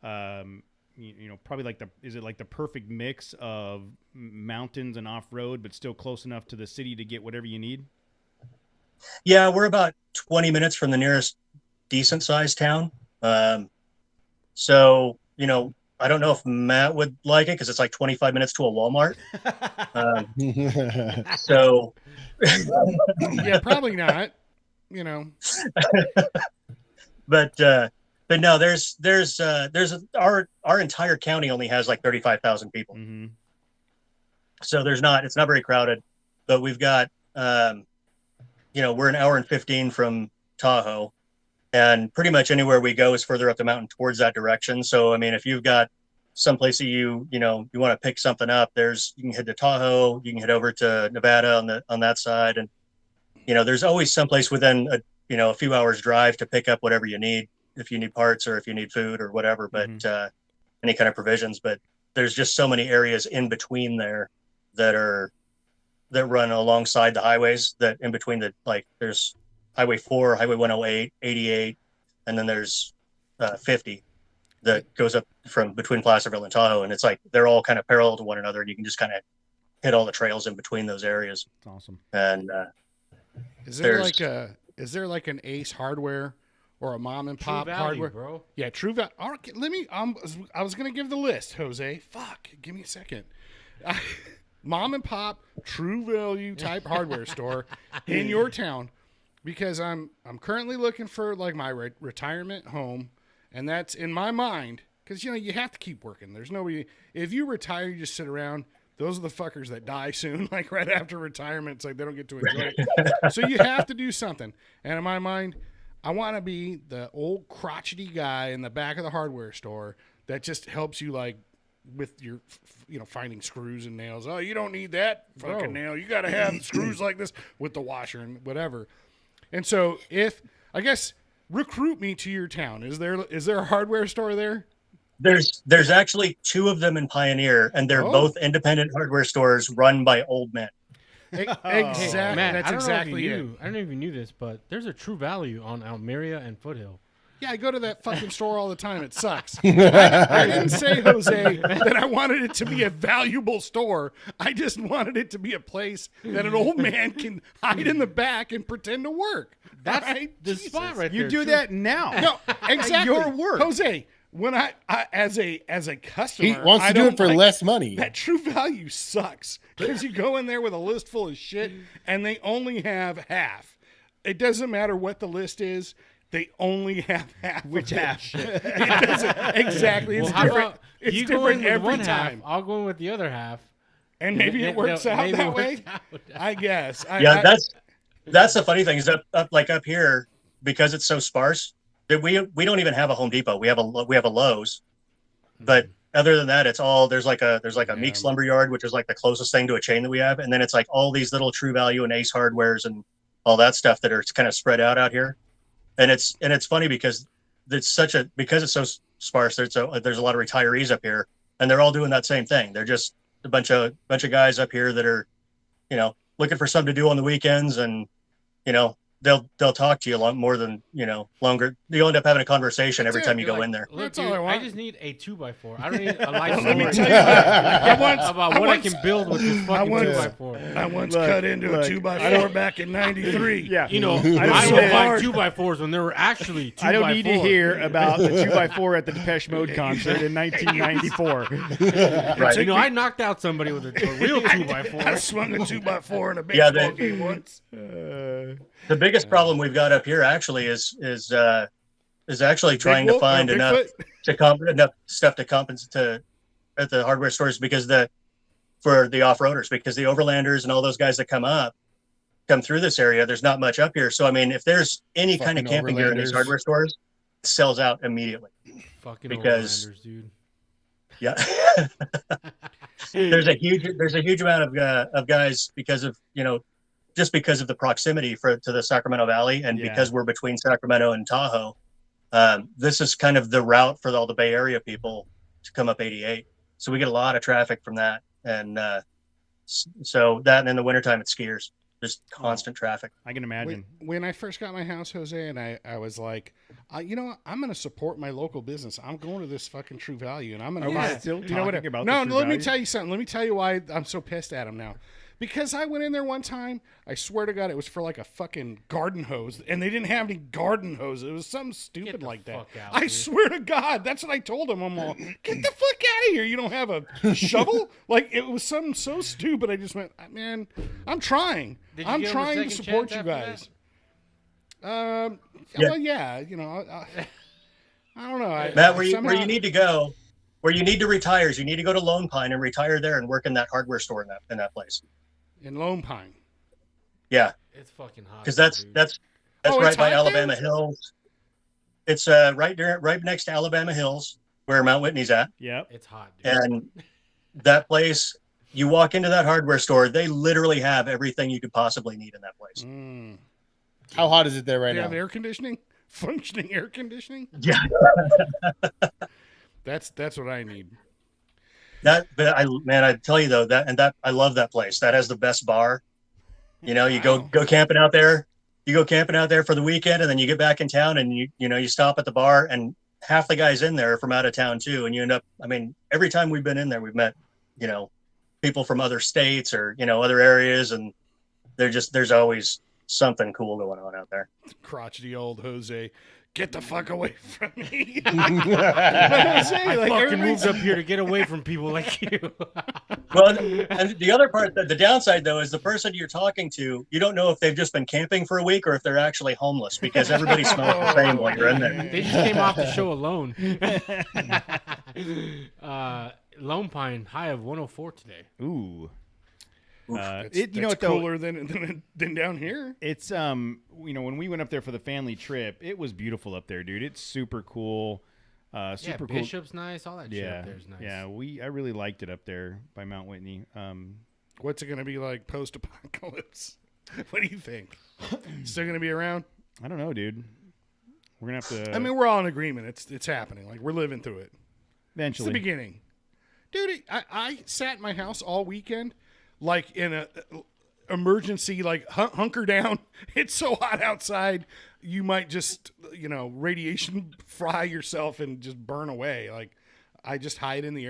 probably is it like the perfect mix of mountains and off road, but still close enough to the city to get whatever you need? Yeah, we're about 20 minutes from the nearest decent sized town. So, I don't know if Matt would like it because it's like 25 minutes to a Walmart. So, Yeah, probably not. But no, there's our entire county only has like 35,000 people. Mm-hmm. So it's not very crowded, but we've got, we're an hour and 15 from Tahoe, and pretty much anywhere we go is further up the mountain towards that direction. So, I mean, if you've got someplace that you want to pick something up, you can head to Tahoe, you can head over to Nevada on that side. And, there's always someplace within a few hours drive to pick up whatever you need, if you need parts or if you need food or whatever, but any kind of provisions. But there's just so many areas in between there that run alongside the highways, that in between there's Highway 4, Highway 108, 88, and then there's 50 that goes up from between Placerville and Tahoe. And it's like, they're all kind of parallel to one another, and you can just kind of hit all the trails in between those areas. That's awesome. And is there like an Ace Hardware or a mom and pop True Value, hardware, bro? Yeah, True Value. All right, let me. I was gonna give the list, Jose. Fuck, give me a second. Mom and pop, True Value type hardware store in your town, because I'm currently looking for like my retirement home, and that's in my mind, because you have to keep working. There's nobody. If you retire, you just sit around. Those are the fuckers that die soon, like right after retirement. It's like they don't get to enjoy it. So you have to do something. And in my mind, I want to be the old crotchety guy in the back of the hardware store that just helps you like with your, finding screws and nails. Oh, you don't need that fucking nail. You got to have screws like this with the washer and whatever. And so recruit me to your town. Is there a hardware store there? There's actually 2 of them in Pioneer, and they're both independent hardware stores run by old men. Exactly. Matt, That's exactly it. I don't know if you knew this, but there's a True Value on Almeria and Foothill. Yeah, I go to that fucking store all the time. It sucks. I didn't say, Jose, that I wanted it to be a valuable store. I just wanted it to be a place that an old man can hide in the back and pretend to work. That's right? the spot right there. You do True. that now. No, exactly. Your work. Jose, when I as a customer, He wants I to do don't it for like- less money. That True Value sucks because you go in there with a list full of shit and they only have half. It doesn't matter what the list is. They only have half. Which of that half? shit. It doesn't exactly. It's Well, how different. about It's you go different in with every one time, half, I'll go in with the other half. and maybe it works out maybe it that way. works out. I guess. Yeah, that's the funny thing is up here, because it's so sparse that we don't even have a Home Depot. We have a Lowe's, but other than that, it's all there's like a Meeks Lumberyard, which is like the closest thing to a chain that we have, and then it's like all these little True Value and Ace Hardwares and all that stuff that are kind of spread out here. And it's funny because it's so sparse. There's a lot of retirees up here, and they're all doing that same thing. They're just a bunch of guys up here that are, looking for something to do on the weekends, and they'll talk to you a lot more than longer. You'll end up having a conversation every time you go in there. Look, That's dude, all I want. I just need a 2x4. I don't need a life Let me story tell you, about what I can build with this fucking once- 2x4. I once Look, cut into a look, 2x4 back in '93. Yeah. You know, I I don't would need- buy 2x4s when there were actually 2x4s. I don't need to hear about the 2x4 at the Depeche Mode concert in 1994. Right. You know, I knocked out somebody with a real 2x4. I swung a 2x4 in a Yeah, baseball game once. The biggest problem we've got up here actually is actually trying to find enough stuff to compensate at the hardware stores for the off-roaders, because the overlanders and all those guys that come through this area, there's not much up here. So I mean, if there's any kind of Fucking camping gear in these overlanders. hardware stores, it sells out immediately. Fucking because- Overlanders, dude. Yeah. There's a huge amount of guys, because of, just because of the proximity to the Sacramento Valley, and Yeah. because we're between Sacramento and Tahoe, this is kind of the route for all the Bay Area people to come up 88. So we get a lot of traffic from that, and so that, and in the wintertime, it's skiers, just constant traffic. I can imagine. When I first got my house, Jose, and I was like, you know what? I'm going to support my local business. I'm going to this fucking True Value, and I'm going Are to we buy. still You know what? talking about No, the True let me Value? tell you something. Let me tell you why I'm so pissed at him now. Because I went in there one time, I swear to God, it was for like a fucking garden hose, and they didn't have any garden hose. It was something stupid the like that. fuck out, I dude. swear to God, that's what I told him. I'm all, get the fuck out of here. You don't have a shovel? Like, it was something so stupid. I just went, man, I'm trying. Did you I'm give him a trying to second support chance you after guys. Yeah. Well, yeah, you know, I don't know. Matt, where you somehow- need to go, where you need to retire, is you need to go to Lone Pine and retire there and work in that hardware store in that place. in Lone Pine. Yeah, It's fucking hot. because there, that's dude. that's Oh, right it's by hot Alabama there? Hills. It's right next to Alabama Hills, where Mount Whitney's at, Yep. It's hot, dude. and that place. You walk into that hardware store, they literally have everything you could possibly need in that place. Mm. How hot is it there right They now? have air conditioning, functioning air conditioning. Yeah, That's what I need. but I tell you though, that I love that place. That has the best bar. You know, you Wow. go camping out there. You go camping out there for the weekend, and then you get back in town, and you stop at the bar, and half the guys in there are from out of town too, and you end up. I mean, every time we've been in there, we've met people from other states or other areas, and there's always something cool going on out there. Crotchety old Jose, get the fuck away from me. I like, fucking everybody's- moved up here to get away from people like you. Well, and the other part, the downside though, is the person you're talking to, you don't know if they've just been camping for a week or if they're actually homeless, because everybody smells the same while you're in there. They just came off the show alone. Lone Pine high of 104 today. Ooh. That's, You know that's what, though? cooler than down here. It's when we went up there for the family trip, it was beautiful up there, dude. It's super cool. Super cool. Bishop's nice. All that shit Yeah. up there's nice. Yeah, I really liked it up there by Mount Whitney. What's it going to be like post-apocalypse? What do you think? Still going to be around? I don't know, dude. We're going to have to I mean, we're all in agreement. It's happening. Like, we're living through it. It's the eventually. beginning. Dude, I sat in my house all weekend, like in a emergency, like hunker down. It's so hot outside, you might just, radiation fry yourself and just burn away. Like, I just hid in the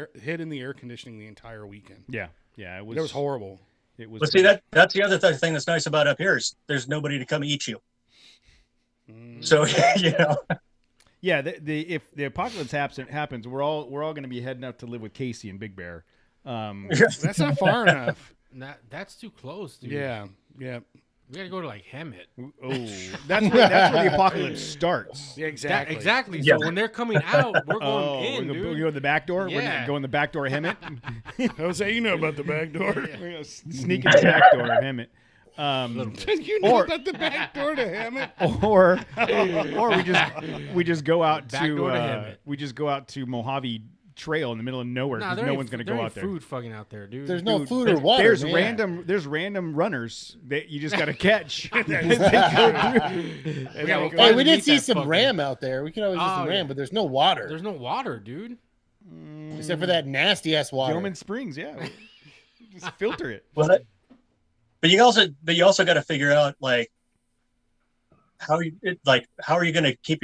air conditioning the entire weekend. Yeah. Yeah, it was horrible. It was But see, that's the other thing that's nice about up here is there's nobody to come eat you. So Yeah, if the apocalypse happens, we're all going to be heading out to live with Casey and Big Bear. That's not far enough. That's too close, dude. Yeah. We gotta go to like Hemet. Oh, that's where the apocalypse starts. Yeah, exactly. Exactly. Yeah. So when they're coming out, we're going Oh, in, we're dude. going to go in the back door. We're Yeah. going to go in the back door of Hemet. Jose, you know about the back door. We're going to sneak in the back door of Hemet. You know Or- about the back door to Hammett? or we just go out Back to door to Hemet. we just go out to Mojave Trail in the middle of nowhere Nah, because there no ain't- one's going to there go ain't out there. food fucking out there, dude. There's no food or water. There's man. random runners that you just got to catch. We gotta Hey, find we to did meet see that some fucking- ram out there. We could always do some Oh, ram, yeah. but there's no water There's no water, dude. except for that nasty ass water. Gilman Springs, yeah. Just filter it. but you also got to figure out like how are you going to keep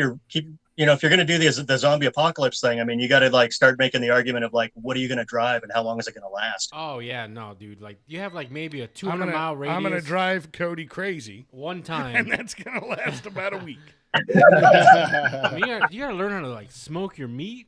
if you're going to do the zombie apocalypse thing. I mean, you got to like start making the argument of like, what are you going to drive and how long is it going to last? Oh yeah, no, dude. Like you have like maybe a I'm 200 mile radius. gonna drive Cody crazy, one and time. that's gonna last about a week. You gotta learn how to like smoke your meat.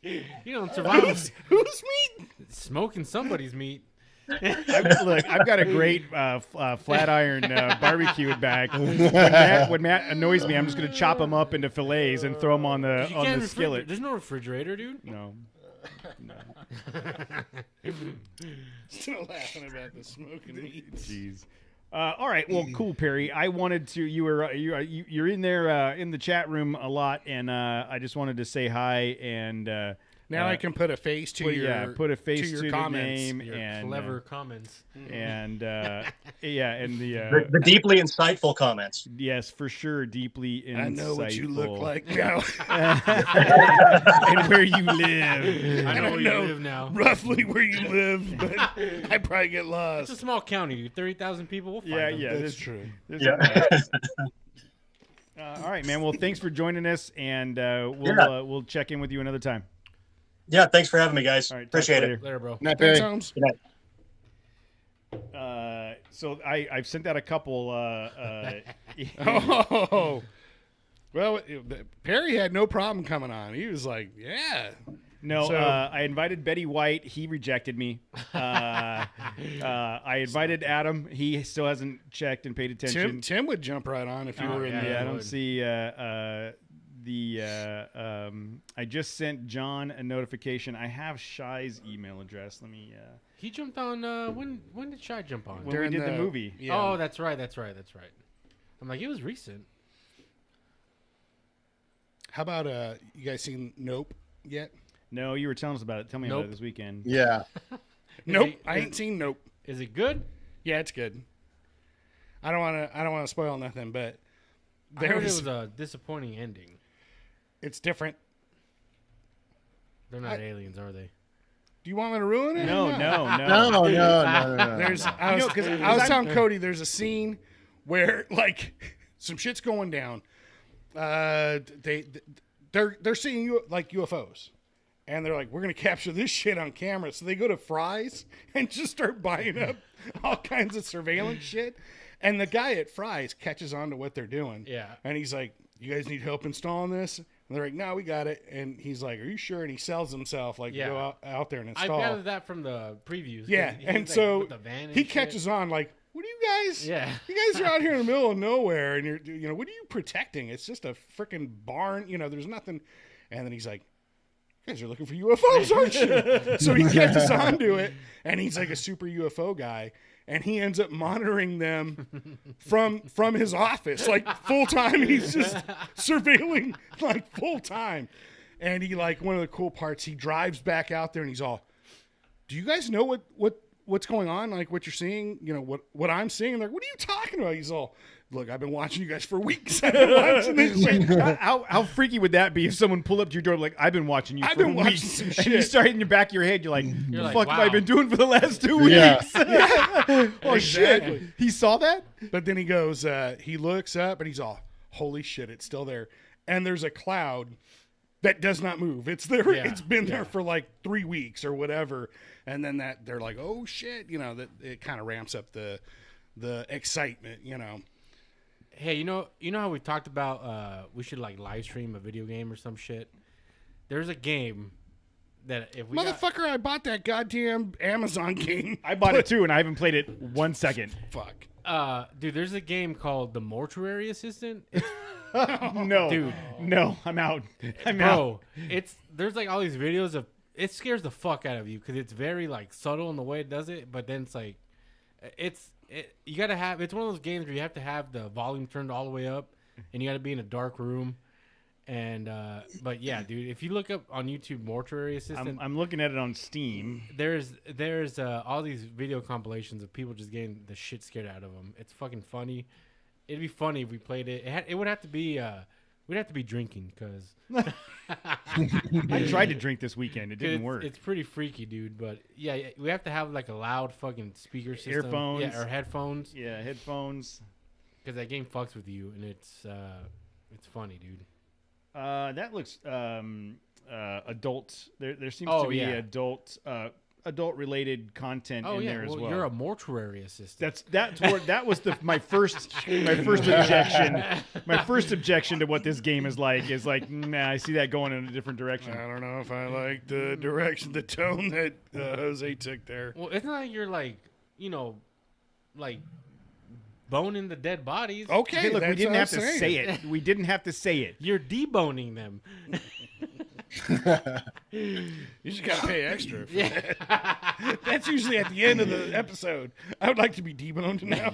You don't survive Who's meat? smoking somebody's meat. I've got a great flat iron barbecue in back. When Matt annoys me, I'm just going to chop them up into fillets and throw them on the You can't skillet. There's no refrigerator, dude. No. Still laughing about the smoking meat. Jeez. All right. Well, cool, Perry. I wanted to. You're in there in the chat room a lot, and I just wanted to say hi and Now I can put a face to put a face your to the comments. name Your and clever comments. and yeah, and The deeply insightful comments. yes, for sure, deeply insightful. I know what you look like now. and where you live. I know where you know. live now. Roughly where you live, but I probably get It's a lost. small county, dude. 30,000 people. We'll find Yeah, them. yeah, That's there's- true. there's Yeah. all right, man. Well, thanks for joining us, and we'll check in with you another time. Yeah, thanks for having me, guys. All right, talk Appreciate later. it. Later, bro. Not Thanks, very. Holmes. Good night. So I've sent out a couple. Oh, well, Perry had no problem coming on. He was like, "Yeah, No, So- I invited Betty White. He rejected me. I invited Adam. He still hasn't checked and paid attention. Tim would jump right on if you Oh, were in yeah, the." Yeah, I he don't would. see I just sent John a notification. I have Shy's email address. Let me He jumped on. When did Shy jump on? when we During did the movie. Yeah. Oh, that's right. I'm like, it was recent. How about you guys seen Nope yet? No, you were telling us about it. Tell me about Nope. it this weekend. Yeah. Nope, it- I ain't seen Nope. Is it good? Yeah, it's good. I don't want to spoil nothing, but I heard it was a disappointing ending. it's different. They're not aliens, are they? Do you want me to ruin it? No, or no, no. No. There's I was, telling Cody there's a scene where like some shit's going down. They're seeing you like UFOs, and they're like, we're gonna capture this shit on camera. So they go to Fry's and just start buying up all kinds of surveillance shit. And the guy at Fry's catches on to what they're doing. Yeah. And he's like, you guys need help installing this? And they're like, no, we got it. And he's like, are you sure? And he sells himself like Yeah. to go out there and I install. gathered that from the previews. Yeah, He's, and like, so with the van and he shit. catches on like, "What are you guys? Yeah. you guys are out here in the middle of nowhere, and you're, what are you protecting? It's just a freaking barn. There's nothing." And then he's like, "You guys are looking for UFOs, aren't you?" So he catches on to it, and he's like a super UFO guy, and he ends up monitoring them from his office, like full time. He's just surveilling like full time, and he like one of the cool parts. He drives back out there, and he's all, do you guys know what's going on? Like what you're seeing, what I'm seeing? And they're like, what are you talking about? He's all, look, I've been watching you guys for weeks. I've been watching this shit. How freaky would that be if someone pulled up to your door like, I've been watching you I've for been watching weeks. some And shit. you start in the back of your head, you're like, the like, fuck have I wow. been doing for the last 2 weeks? Yeah. Oh shit. Exactly. He saw that? But then he goes, he looks up and he's all, holy shit, it's still there. And there's a cloud that does not move. It's there. Yeah, It's been there for like 3 weeks or whatever. And then they're like, oh shit, that it kind of ramps up the excitement, Hey, you know how we talked about we should like live stream a video game or some shit. There's a game that if we got, Motherfucker, I bought that goddamn Amazon game. I bought it too, and I haven't played it 1 second. Fuck. dude, there's a game called The Mortuary Assistant. No. Dude. No, I'm out. I'm out. Bro, there's like all these videos of it scares the fuck out of you because it's very like subtle in the way it does it, but then it's like you gotta have it's one of those games where you have to have the volume turned all the way up and you gotta be in a dark room. And but yeah, dude, if you look up on YouTube Mortuary Assistant, I'm looking at it on Steam. there's all these video compilations of people just getting the shit scared out of them. It's fucking funny. It'd be funny if we played it. It would have to be we'd have to be drinking because I tried to drink this weekend. It didn't work. It's pretty freaky, dude. But yeah, we have to have like a loud fucking speaker system, Earphones. yeah, or headphones, Yeah, headphones. because that game fucks with you, and it's funny, dude. That looks adult. There seems Oh, to be yeah. adult related content Oh in yeah, there as well. you're a mortuary assistant. That's where that was my first objection. My first objection to what this game is like, nah, I see that going in a different direction. I don't know if I like the direction, the tone that Jose took there. Well, it's not like you're like like boning the dead bodies. Okay, Hey, look, we that's didn't what have I'm to saying. say it. We didn't have to say it. You're deboning them. You just gotta pay extra. For Yeah. that. That's usually at the end of the episode. I would like to be deboned now.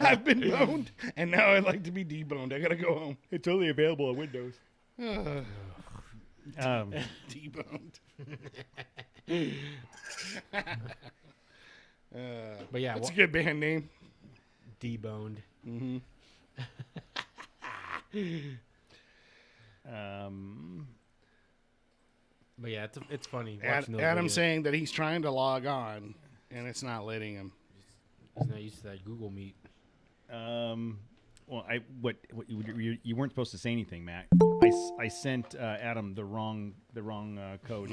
I've been boned, and now I'd like to be deboned. I gotta go home. It's only available on Windows. T-boned. But yeah, That's a good band name. deboned. But yeah, it's funny. watching those Adam videos. saying that he's trying to log on and it's not letting him. He's not used to that Google Meet. Well, you weren't supposed to say anything, Matt. I sent Adam the wrong code.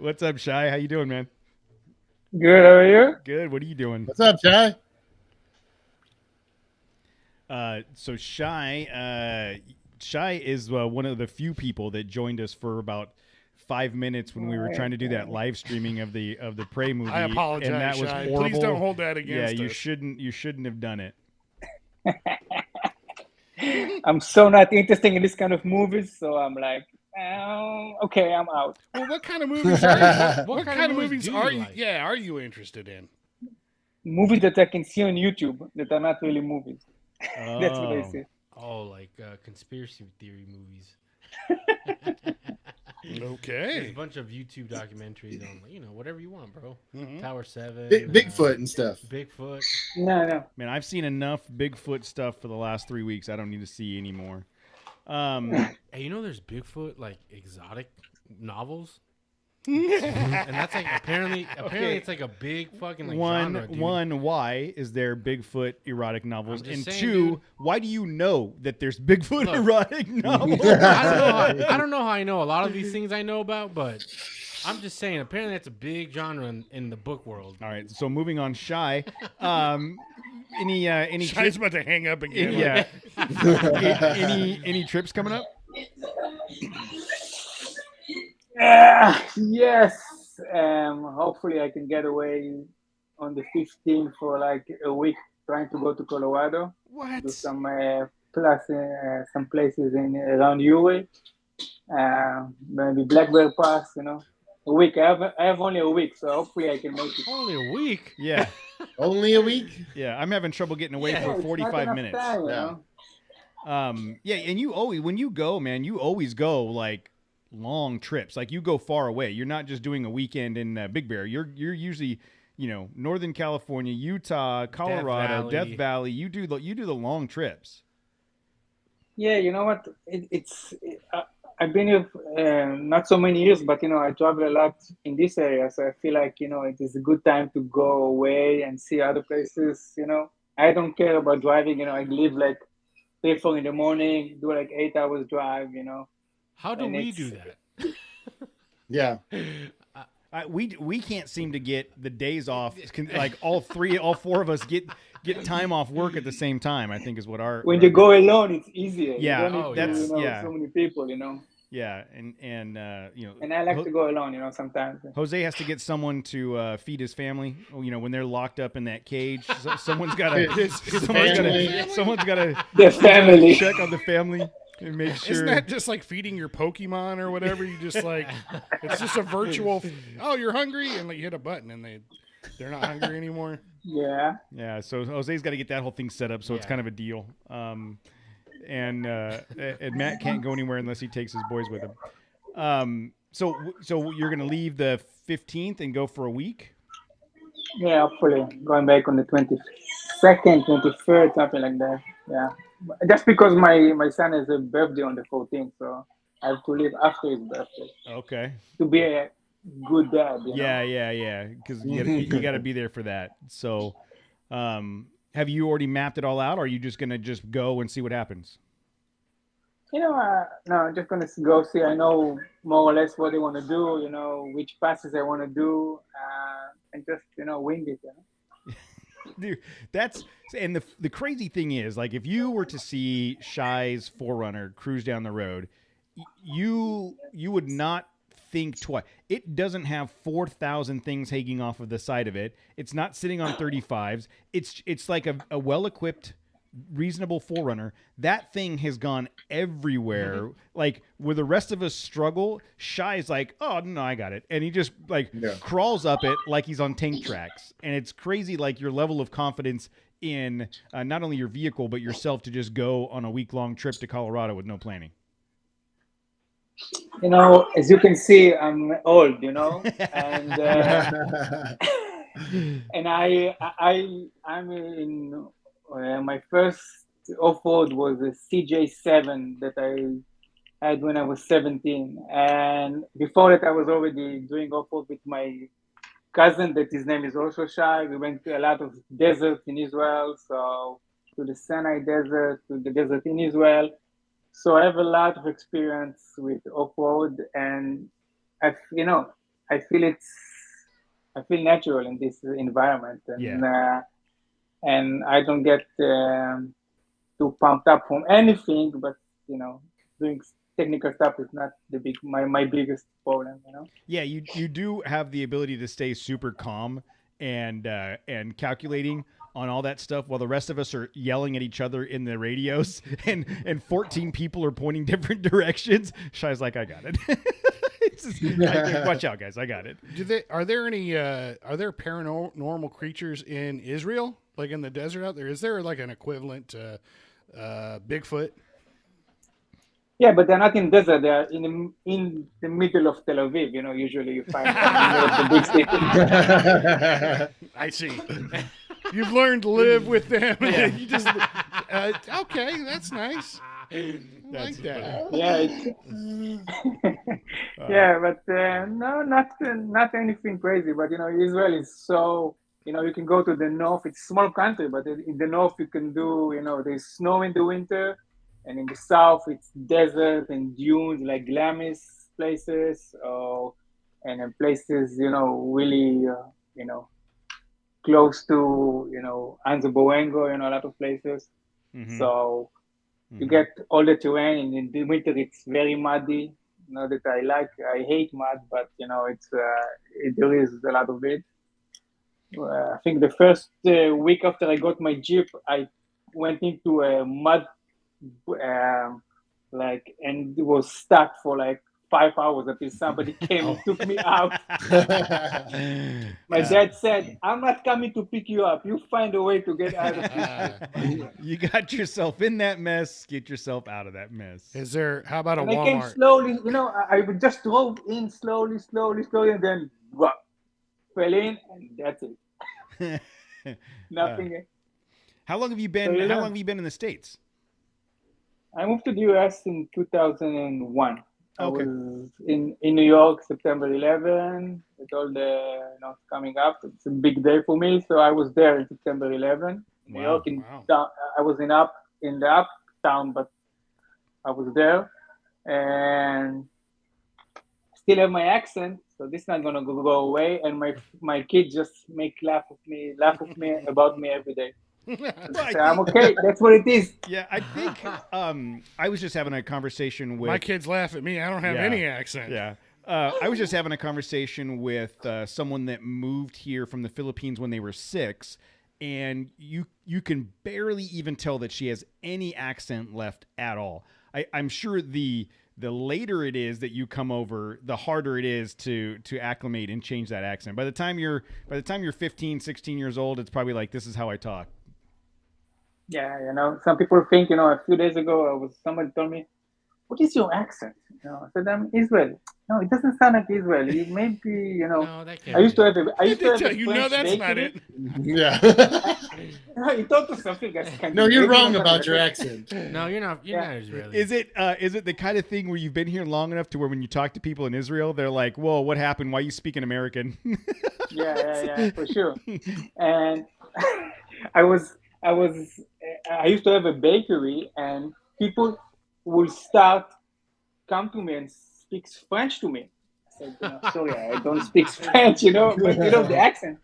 What's up, Shy? How you doing, man? Good, how are you? Good. What are you doing? What's up, Jai? So Shy is one of the few people that joined us for about 5 minutes when we were trying to do that live streaming of the Prey movie. I apologize, and that was Shy. horrible. Please don't hold that against you us. shouldn't have done it. I'm so not interested in this kind of movies, so I'm like, okay, I'm out. Well, what kind of movies are you? What kind of movies do are you you? like? Yeah, are you interested in? Movies that I can see on YouTube that are not really movies. That's what I Oh. say. Oh, like conspiracy theory movies. There's a Okay. bunch of YouTube documentaries on, whatever you want, bro. Mhm. Tower 7. Bigfoot and stuff. Bigfoot. No. Man, I've seen enough Bigfoot stuff for the last 3 weeks. I don't need to see any more. Hey, there's Bigfoot, like, exotic novels? And that's like, apparently Okay. it's like a big fucking, like, genre, dude. One, why is there Bigfoot erotic novels? I'm just And saying, two, dude. why do you know that there's Bigfoot Look. erotic novels? I don't know how I know a lot of these things I know about, but I'm just saying, apparently that's a big genre in the book world. All right, so moving on, Shy. Any Shy's trips? about to hang up again. Yeah. any trips coming up? Yes. Hopefully I can get away on the 15th for like a week, trying to go to Colorado. What? Do some some places around Uray. Maybe Black Bear Pass, A week. I have only a week, so hopefully I can make it. Only a week? Yeah, Only a week? yeah. I'm having trouble getting away Yeah, for it's not 45 enough minutes. time, you Yeah. know? Yeah, and you always, when you go, man, you always go like long trips. Like you go far away. You're not just doing a weekend in Big Bear. You're usually, Northern California, Utah, Colorado, Death Valley. Valley. You do the long trips. Yeah, you know what? I've been here not so many years, but I travel a lot in this area, so I feel like it is a good time to go away and see other places. I don't care about driving. I leave like 3, 4 in the morning, do like 8 hours drive. How do And we it's- do that? Yeah. We can't seem to get the days off. Like all 4 of us get time off work at the same time. I think is what our When you go alone, it's easier. Yeah, you don't need that's- to, yeah. so many people. Yeah, and And I like to go alone. Sometimes. Jose has to get someone to feed his family. When they're locked up in that cage, someone's got to someone's got to The family. check on the family and make sure. Isn't that just like feeding your Pokemon or whatever? You just like, it's just a virtual, oh, you're hungry? And like you hit a button and they're not hungry anymore. Yeah. Yeah, so Jose's got to get that whole thing set up, so it's Yeah. kind of a deal. And Matt can't go anywhere unless he takes his boys with him. So you're gonna leave the 15th and go for a week? Yeah, hopefully going back on the 22nd, 23rd, something like that. Yeah, just because my son has a birthday on the 14th, so I have to leave after his birthday Okay. to be a good dad. Yeah. Because you got to be there for that. So, have you already mapped it all out, or are you just gonna go and see what happens? No, I'm just gonna go see. I know more or less what they want to do. Which passes I want to do, and just wing it. Dude, and the crazy thing is, like, if you were to see Shy's Forerunner cruise down the road, you would not think twice. It doesn't have 4,000 things hanging off of the side of it. It's not sitting on 35s. It's like a well-equipped, reasonable Forerunner. That thing has gone everywhere. Like where the rest of us struggle, Shy's like, oh no, I got it, and he just like crawls up it like he's on tank tracks, and it's crazy. Like your level of confidence in not only your vehicle but yourself to just go on a week-long trip to Colorado with no planning? You know, as you can see, I'm old, you know, and and I'm in my first off-road was a CJ7 that I had when I was 17, and before that I was already doing off-road with my cousin that his name is also Shai. We went to a lot of deserts in Israel, so to the Sinai Desert, to the desert in Israel. So I have a lot of experience with off-road, and you know, I feel I feel natural in this environment, and I don't get too pumped up from anything. But you know, doing technical stuff is not my biggest problem. You know. Yeah, you do have the ability to stay super calm and calculating on all that stuff while the rest of us are yelling at each other in the radios and 14 people are pointing different directions. Shai's like, I got it. Watch out, guys. I got it. Are there paranormal creatures in Israel, like in the desert out there? Is there like an equivalent to Bigfoot? Yeah, but they're not in desert. They are in the middle of Tel Aviv. You know, usually you find them in the middle of the big city. I see. You've learned to live with them. You just okay. That's nice. I like that. Yeah. Yeah, but no, not anything crazy. But you know, Israel is so. You know, you can go to the north. It's a small country, but in the north you can do. You know, there's snow in the winter. And in the south, it's desert and dunes, like Glamis places, and in places, you know, really, you know, close to, you know, Anza Boengo, you know, a lot of places. Mm-hmm. So you get all the terrain, and in the winter, it's very muddy. You know, that I hate mud, but, you know, there is a lot of it. I think the first week after I got my Jeep, I went into a mud and it was stuck for like 5 hours until somebody came and took me out. My dad said, I'm not coming to pick you up. You find a way to get out of this. You got yourself in that mess. Get yourself out of that mess. How about a and Walmart? I came slowly, you know, I just drove in slowly, and then fell in, and that's it. Nothing. How long have you been? How long have you been in the States? I moved to the US in 2001. Okay. I was in New York, September 11, with all the coming up. It's a big day for me, so I was there in September 11. New York, I was in the uptown, but I was there, and still have my accent, so this is not gonna go away. And my kids just laugh of me about me every day. So I'm okay. That's what it is. Yeah, I think I was just having a conversation with my kids laugh at me. I don't have any accent. Yeah. I was just having a conversation with someone that moved here from the Philippines when they were 6, and you can barely even tell that she has any accent left at all. I'm sure the later it is that you come over, the harder it is to acclimate and change that accent. By the time you're 15, 16 years old, it's probably like, this is how I talk. Yeah, you know, some people think, you know, a few days ago, somebody told me, what is your accent? You know, I said, I'm Israeli. No, it doesn't sound like Israeli. It may be, you know, No, that can't I used be. to have a You French know that's not bakery. it. Yeah. No, he thought to something that's kind No, of you're Israeli, wrong but about your accent. No, you're not. You're not Israeli. Is it the kind of thing where you've been here long enough to where when you talk to people in Israel, they're like, whoa, what happened? Why are you speaking American? Yeah, for sure. And I used to have a bakery, and people will come to me and speak French to me. I said, you know, sorry, I don't speak French, you know, but you know the accent.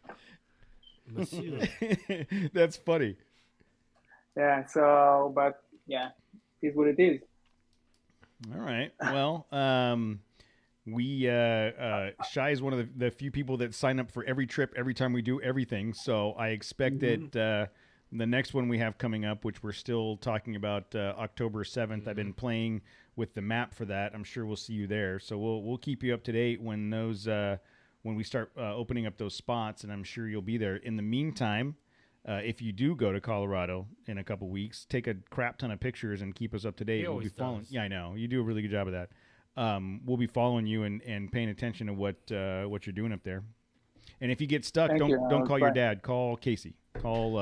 Monsieur. That's funny. Yeah, so, but yeah, it is what it is. All right. Well, we Shai is one of the few people that sign up for every trip every time we do everything. So I expect that the next one we have coming up, which we're still talking about, October 7th. I've been playing with the map for that. I'm sure we'll see you there. So we'll keep you up to date when those when we start opening up those spots, and I'm sure you'll be there. In the meantime, if you do go to Colorado in a couple weeks, take a crap ton of pictures and keep us up to date. He We'll be always following. does. Yeah, I know you do a really good job of that. We'll be following you and paying attention to what you're doing up there. And if you get stuck, Thank you. don't I'll call your try. dad. Call Casey. Call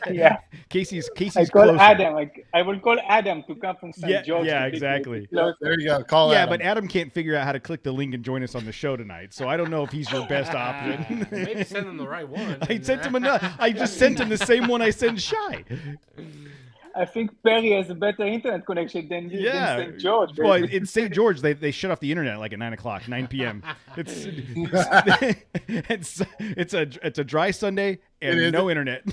Yeah. Casey's I call closer. Adam. I will call Adam to come from St. Yeah, George. yeah, to pick me exactly. closer. There you go. Call Yeah, Adam. but Adam can't figure out how to click the link and join us on the show tonight. So I don't know if he's your best option. Maybe send them the right one. I sent him I just sent him the same one I send Shy. I think Perry has a better internet connection than Yeah. St. George. Well, baby. in St. George, they shut off the internet like at 9 p.m. It's it's a dry Sunday It and is. no internet.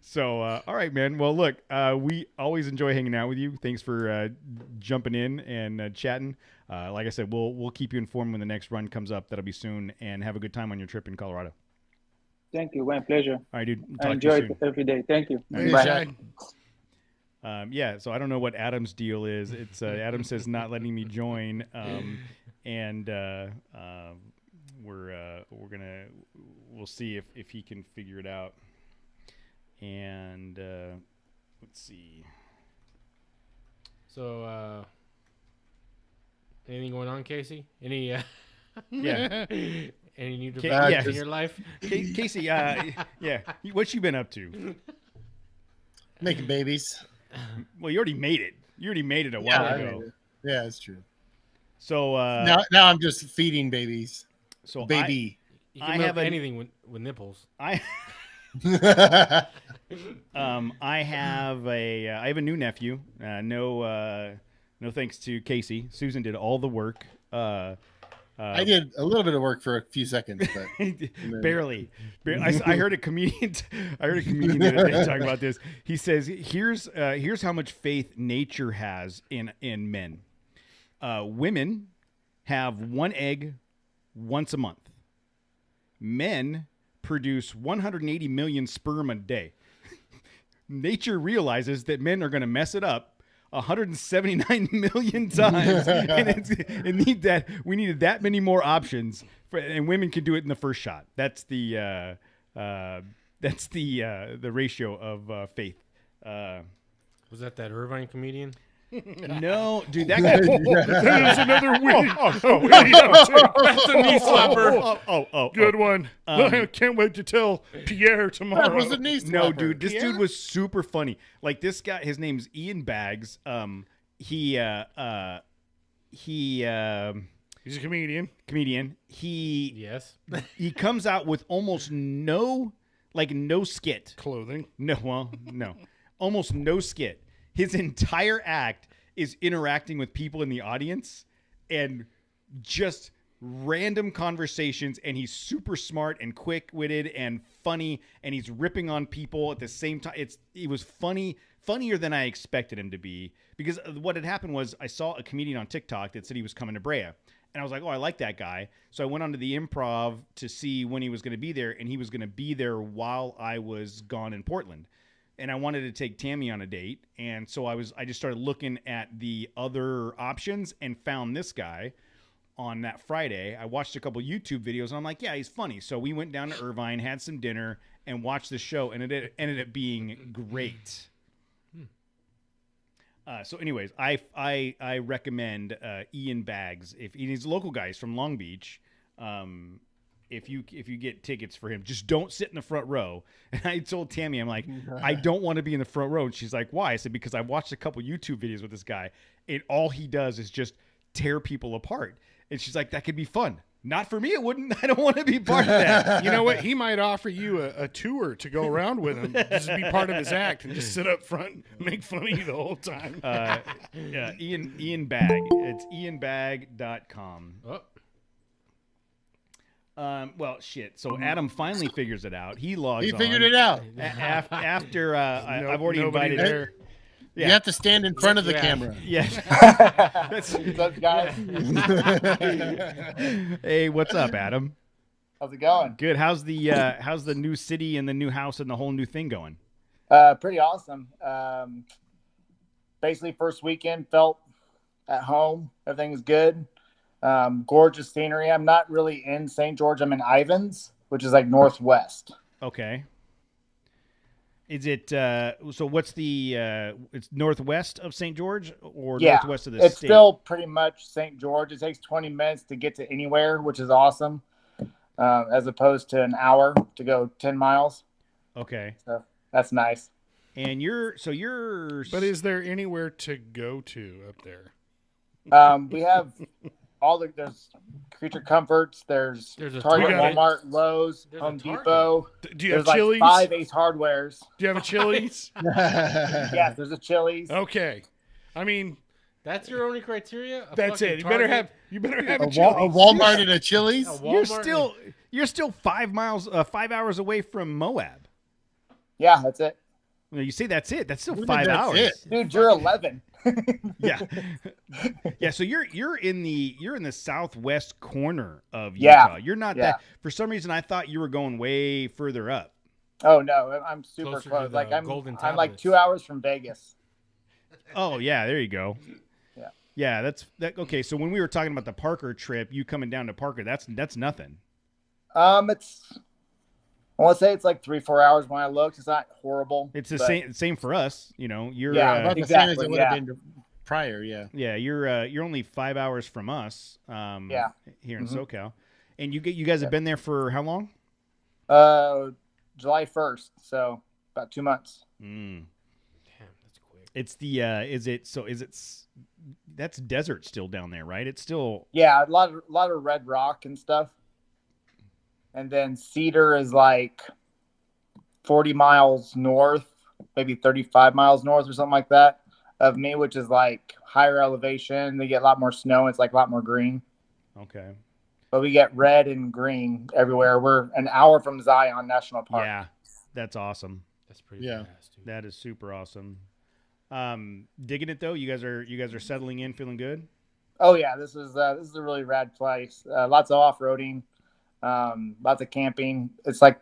So, all right, man. Well, look, we always enjoy hanging out with you. Thanks for jumping in and chatting. Like I said, we'll keep you informed when the next run comes up. That'll be soon. And have a good time on your trip in Colorado. Thank you. My pleasure. All right, dude. I Talk enjoy to you it every day. Thank you. Hey, Bye. Shy. soon. Yeah. So I don't know what Adam's deal is. It's Adam says not letting me join. And we'll see if he can figure it out. And let's see. So, anything going on, Casey? Any Yeah. any new yeah. developments in your life? Casey, yeah, what you been up to? Making babies. Well, you already made it. You already made it a while ago. Yeah, it's true. So Now I'm just feeding babies. so Baby. You I can milk have a- anything with nipples. I I have a new nephew. No thanks to Casey. Susan did all the work. I did a little bit of work for a few seconds, but Barely. I heard a comedian. I heard a comedian the other day talking about this. He says, "Here's how much faith nature has in men. Women have one egg once a month. Men produce 180 million sperm a day. Nature realizes that men are going to mess it up 179 million times, and we needed that many more options, and women can do it in the first shot. That's the ratio of faith. Was that Irvine comedian? No, dude, that guy. There's another win. That's a knee slapper. Oh, Good one. I can't wait to tell Pierre tomorrow. that was a knee No, slapper. dude, this Yeah? dude was super funny. Like this guy, his name's Ian Baggs. He's a comedian. comedian. He Yes. he comes out with almost no skit. Clothing. No, almost no skit. His entire act is interacting with people in the audience and just random conversations, and he's super smart and quick-witted and funny, and he's ripping on people at the same time. It was funnier than I expected him to be, because what had happened was I saw a comedian on TikTok that said he was coming to Brea, and I was like, oh, I like that guy. So I went onto the Improv to see when he was going to be there, and he was going to be there while I was gone in Portland. And I wanted to take Tammy on a date, and so I just started looking at the other options and found this guy on that Friday. I watched a couple YouTube videos, and I'm like, yeah, he's funny. So we went down to Irvine, had some dinner, and watched the show, and it ended up being great. So anyways, I recommend Ian Baggs. If he's a local guy, he's from Long Beach. If you get tickets for him, just don't sit in the front row. And I told Tammy, I'm like, I don't want to be in the front row. And she's like, why? I said, because I watched a couple YouTube videos with this guy, and all he does is just tear people apart. And she's like, that could be fun. Not for me, it wouldn't. I don't want to be part of that. You know what? He might offer you a tour to go around with him, just be part of his act, and just sit up front, and make fun of you the whole time. Yeah, Ian Bagg. It's ianbag.com. Oh, Well, shit. So Adam finally figures it out. He logs He on. figured it out. After I've already Nobody invited there. Yeah. You have to stand in front of the Yeah. camera. Yeah. That's, What's up, guys? hey, what's up, Adam? How's it going? Good. How's the new city and the new house and the whole new thing going? Pretty awesome. Basically, first weekend felt at home. Everything was good. Gorgeous scenery. I'm not really in St. George. I'm in Ivins. which is like northwest. Okay. Is it so? What's the? It's northwest of St. George or Yeah, northwest of the it's state? still pretty much St. George. It takes 20 minutes to get to anywhere, which is awesome, as opposed to an hour to go 10 miles. Okay. So that's nice. And you're But is there anywhere to go to up there? We have there's Creature Comforts, there's There's a Target, Target. Walmart, Lowe's, There's a Home Target. Depot. Do you There's have like Chili's? 5 Ace Hardwares. Do you have a Chili's? Yes, there's a Chili's. Okay. I mean, That's your only criteria? A that's fucking it. You better Target? have a A Chili's. Walmart and a Chili's. A you're Walmart you're still 5 hours away from Moab. Yeah, that's it. You know, you say that's it. That's still What do you 5 mean that's hours. it? Dude, you're 11. Yeah. Yeah, so you're in the southwest corner of Yeah. Utah. You're not Yeah. that. For some reason I thought you were going way further up. Oh no, I'm super Closer to close. the Like I'm Golden I'm like Tablets. 2 hours from Vegas. Oh, yeah, there you go. Yeah. Yeah, that's that okay, so when we were talking about the Parker trip, you coming down to Parker, that's nothing. It's I want to say it's like 3-4 hours when I looked. It's not horrible. It's the but- same for us, you know. You're Yeah, About the Exactly, same as it would have yeah. been prior. Yeah. yeah, you're only 5 hours from us. Yeah. Here in Mhm. SoCal. And you guys have been there for how long? July 1st, so about 2 months. Mm. Damn, that's quick. It's the that's desert still down there, right? It's still Yeah, a lot of red rock and stuff. And then Cedar is like 40 miles north, maybe 35 miles north or something like that of me, which is like higher elevation. They get a lot more snow. It's like a lot more green. okay. But we get red and green everywhere. We're an hour from Zion National Park. Yeah. That's awesome. That's pretty Yeah. fast, dude. That is super awesome. Digging it though. You guys are settling in, feeling good. Oh yeah, this is a really rad place. Lots of off-roading, lots of camping. It's like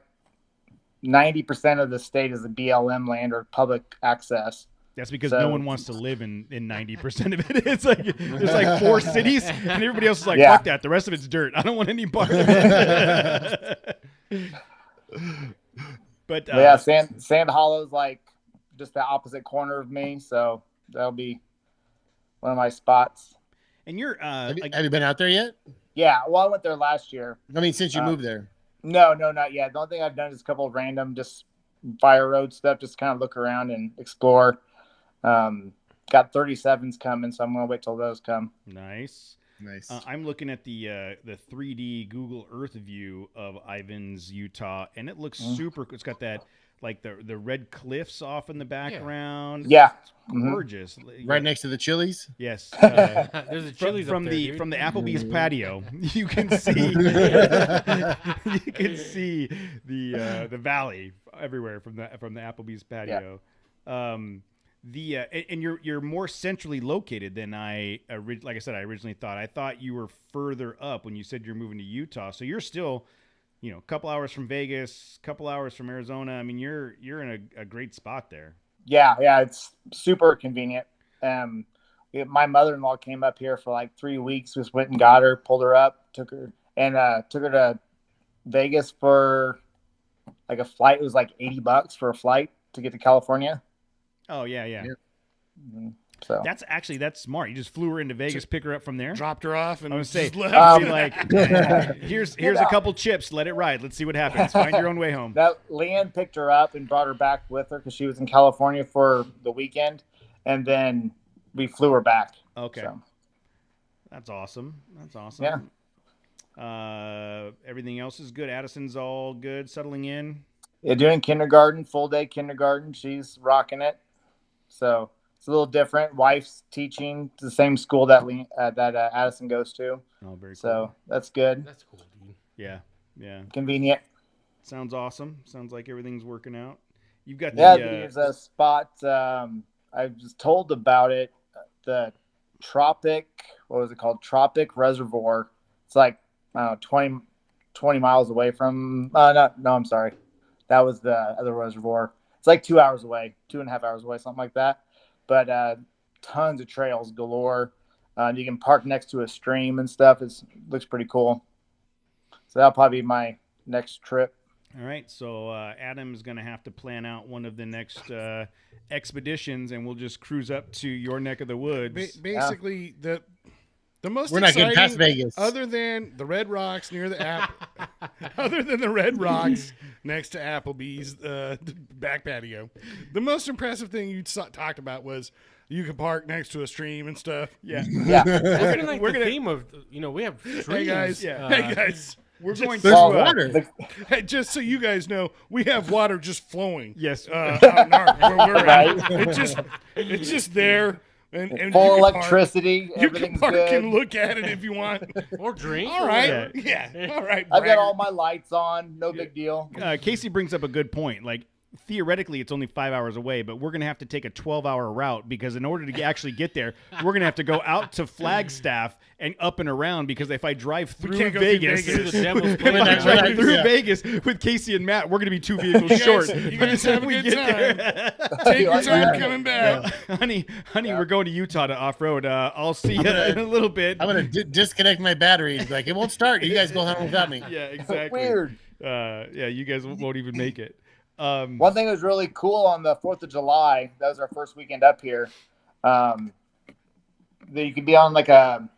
90% of the state is a BLM land or public access. That's because So- no one wants to live in 90% of it. It's like there's like 4 cities, and everybody else is like, Yeah. fuck that. The rest of it's dirt. I don't want any part of it. But But yeah, Sand Hollow's like just the opposite corner of me, so that'll be one of my spots. and you're Have you, like, have you been out there yet? Yeah, well, I went there last year. I mean, since you moved there. No, not yet. The only thing I've done is a couple of random just fire road stuff, just kind of look around and explore. Got 37s coming, so I'm gonna wait till those come. nice. Nice. I'm looking at the 3D Google Earth view of Ivins, Utah, and it looks super. It's got that like the red cliffs off in the background. Yeah. It's Mhm. gorgeous. right next to the Chili's. Yes. There's a From, Chili's from up the there, dude. from the Applebee's patio, you can see the valley everywhere from the Applebee's patio. And you're more centrally located than like I said, I originally thought. I thought you were further up when you said you're moving to Utah. So you're still, a couple hours from Vegas, couple hours from Arizona. I mean, you're in a great spot there. Yeah, it's super convenient. My mother-in-law came up here for like 3 weeks. Just went and got her, pulled her up, took her to Vegas for like a flight. It was like $80 for a flight to get to California. Oh yeah. Mhm. So That's smart. You just flew her into Vegas, pick her up from there. Dropped her off and I would say, just left. be like, here's a couple chips. Let it ride. Let's see what happens. Find your own way home. that Leanne picked her up and brought her back with her because she was in California for the weekend, and then we flew her back. Okay. So, That's awesome. Yeah. Everything else is good. Addison's all good, settling in. yeah, doing kindergarten, full day kindergarten. She's rocking it. So it's a little different. Wife's teaching the same school that Addison goes to. Oh, very cool. So that's good. That's cool, dude. Yeah. Convenient. Sounds awesome. Sounds like everything's working out. You've got Yeah, the there's a spot. I was told about it. The what was it called? Tropic Reservoir. It's like, I don't know, 20 miles away from, no, I'm sorry. That was the other reservoir. It's like 2 hours away, 2.5 hours away, something like that. But tons of trails galore. You can park next to a stream and stuff. Looks pretty cool. So that'll probably be my next trip. All right, so Adam is going to have to plan out one of the next expeditions, and we'll just cruise up to your neck of the woods. Basically, the most We're not exciting, getting past Vegas. other than the Red Rocks near the other than the Red Rocks next to Applebee's back patio. The most impressive thing you talked about was you could park next to a stream and stuff. Yeah. Yeah. That's been like we're the gonna- theme of, we have streams. Hey guys, Yeah. hey guys. We're going There's to water. Hey, just so you guys know, we have water just flowing. yes. Out in where we're at. Right. It's just there, and you Full can park- electricity. You can Everything's park good. and look at it if you want. Or drink. All or right, whatever. yeah, all right. I've got braggart. all my lights on. No big deal. Casey brings up a good point. Like, theoretically, it's only 5 hours away, but we're going to have to take a 12-hour route because in order to actually get there, we're going to have to go out to Flagstaff and up and around because if I drive through can't go through Vegas, Vegas. The devil's if I playground. drive through Yeah. Vegas with Casey and Matt, we're going to be 2 vehicles You guys- short. you By the guys time have a we good get there. Take your like time that. coming back. honey, we're going to Utah to off-road. I'll see you in a little bit. I'm going to disconnect my battery. Like, it won't start. You guys go home without me. Yeah, exactly. Weird. Yeah, you guys won't even make it. One thing that was really cool on the 4th of July, that was our first weekend up here, that you could be on like a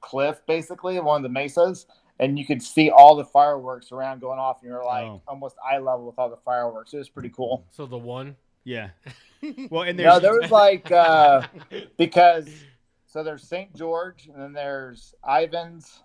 cliff, basically, one of the mesas, and you could see all the fireworks around going off, and you're like almost eye level with all the fireworks. It was pretty cool. So the one. Yeah. Well, and No, there's there was like, because, so there's St. George, and then there's Ivans,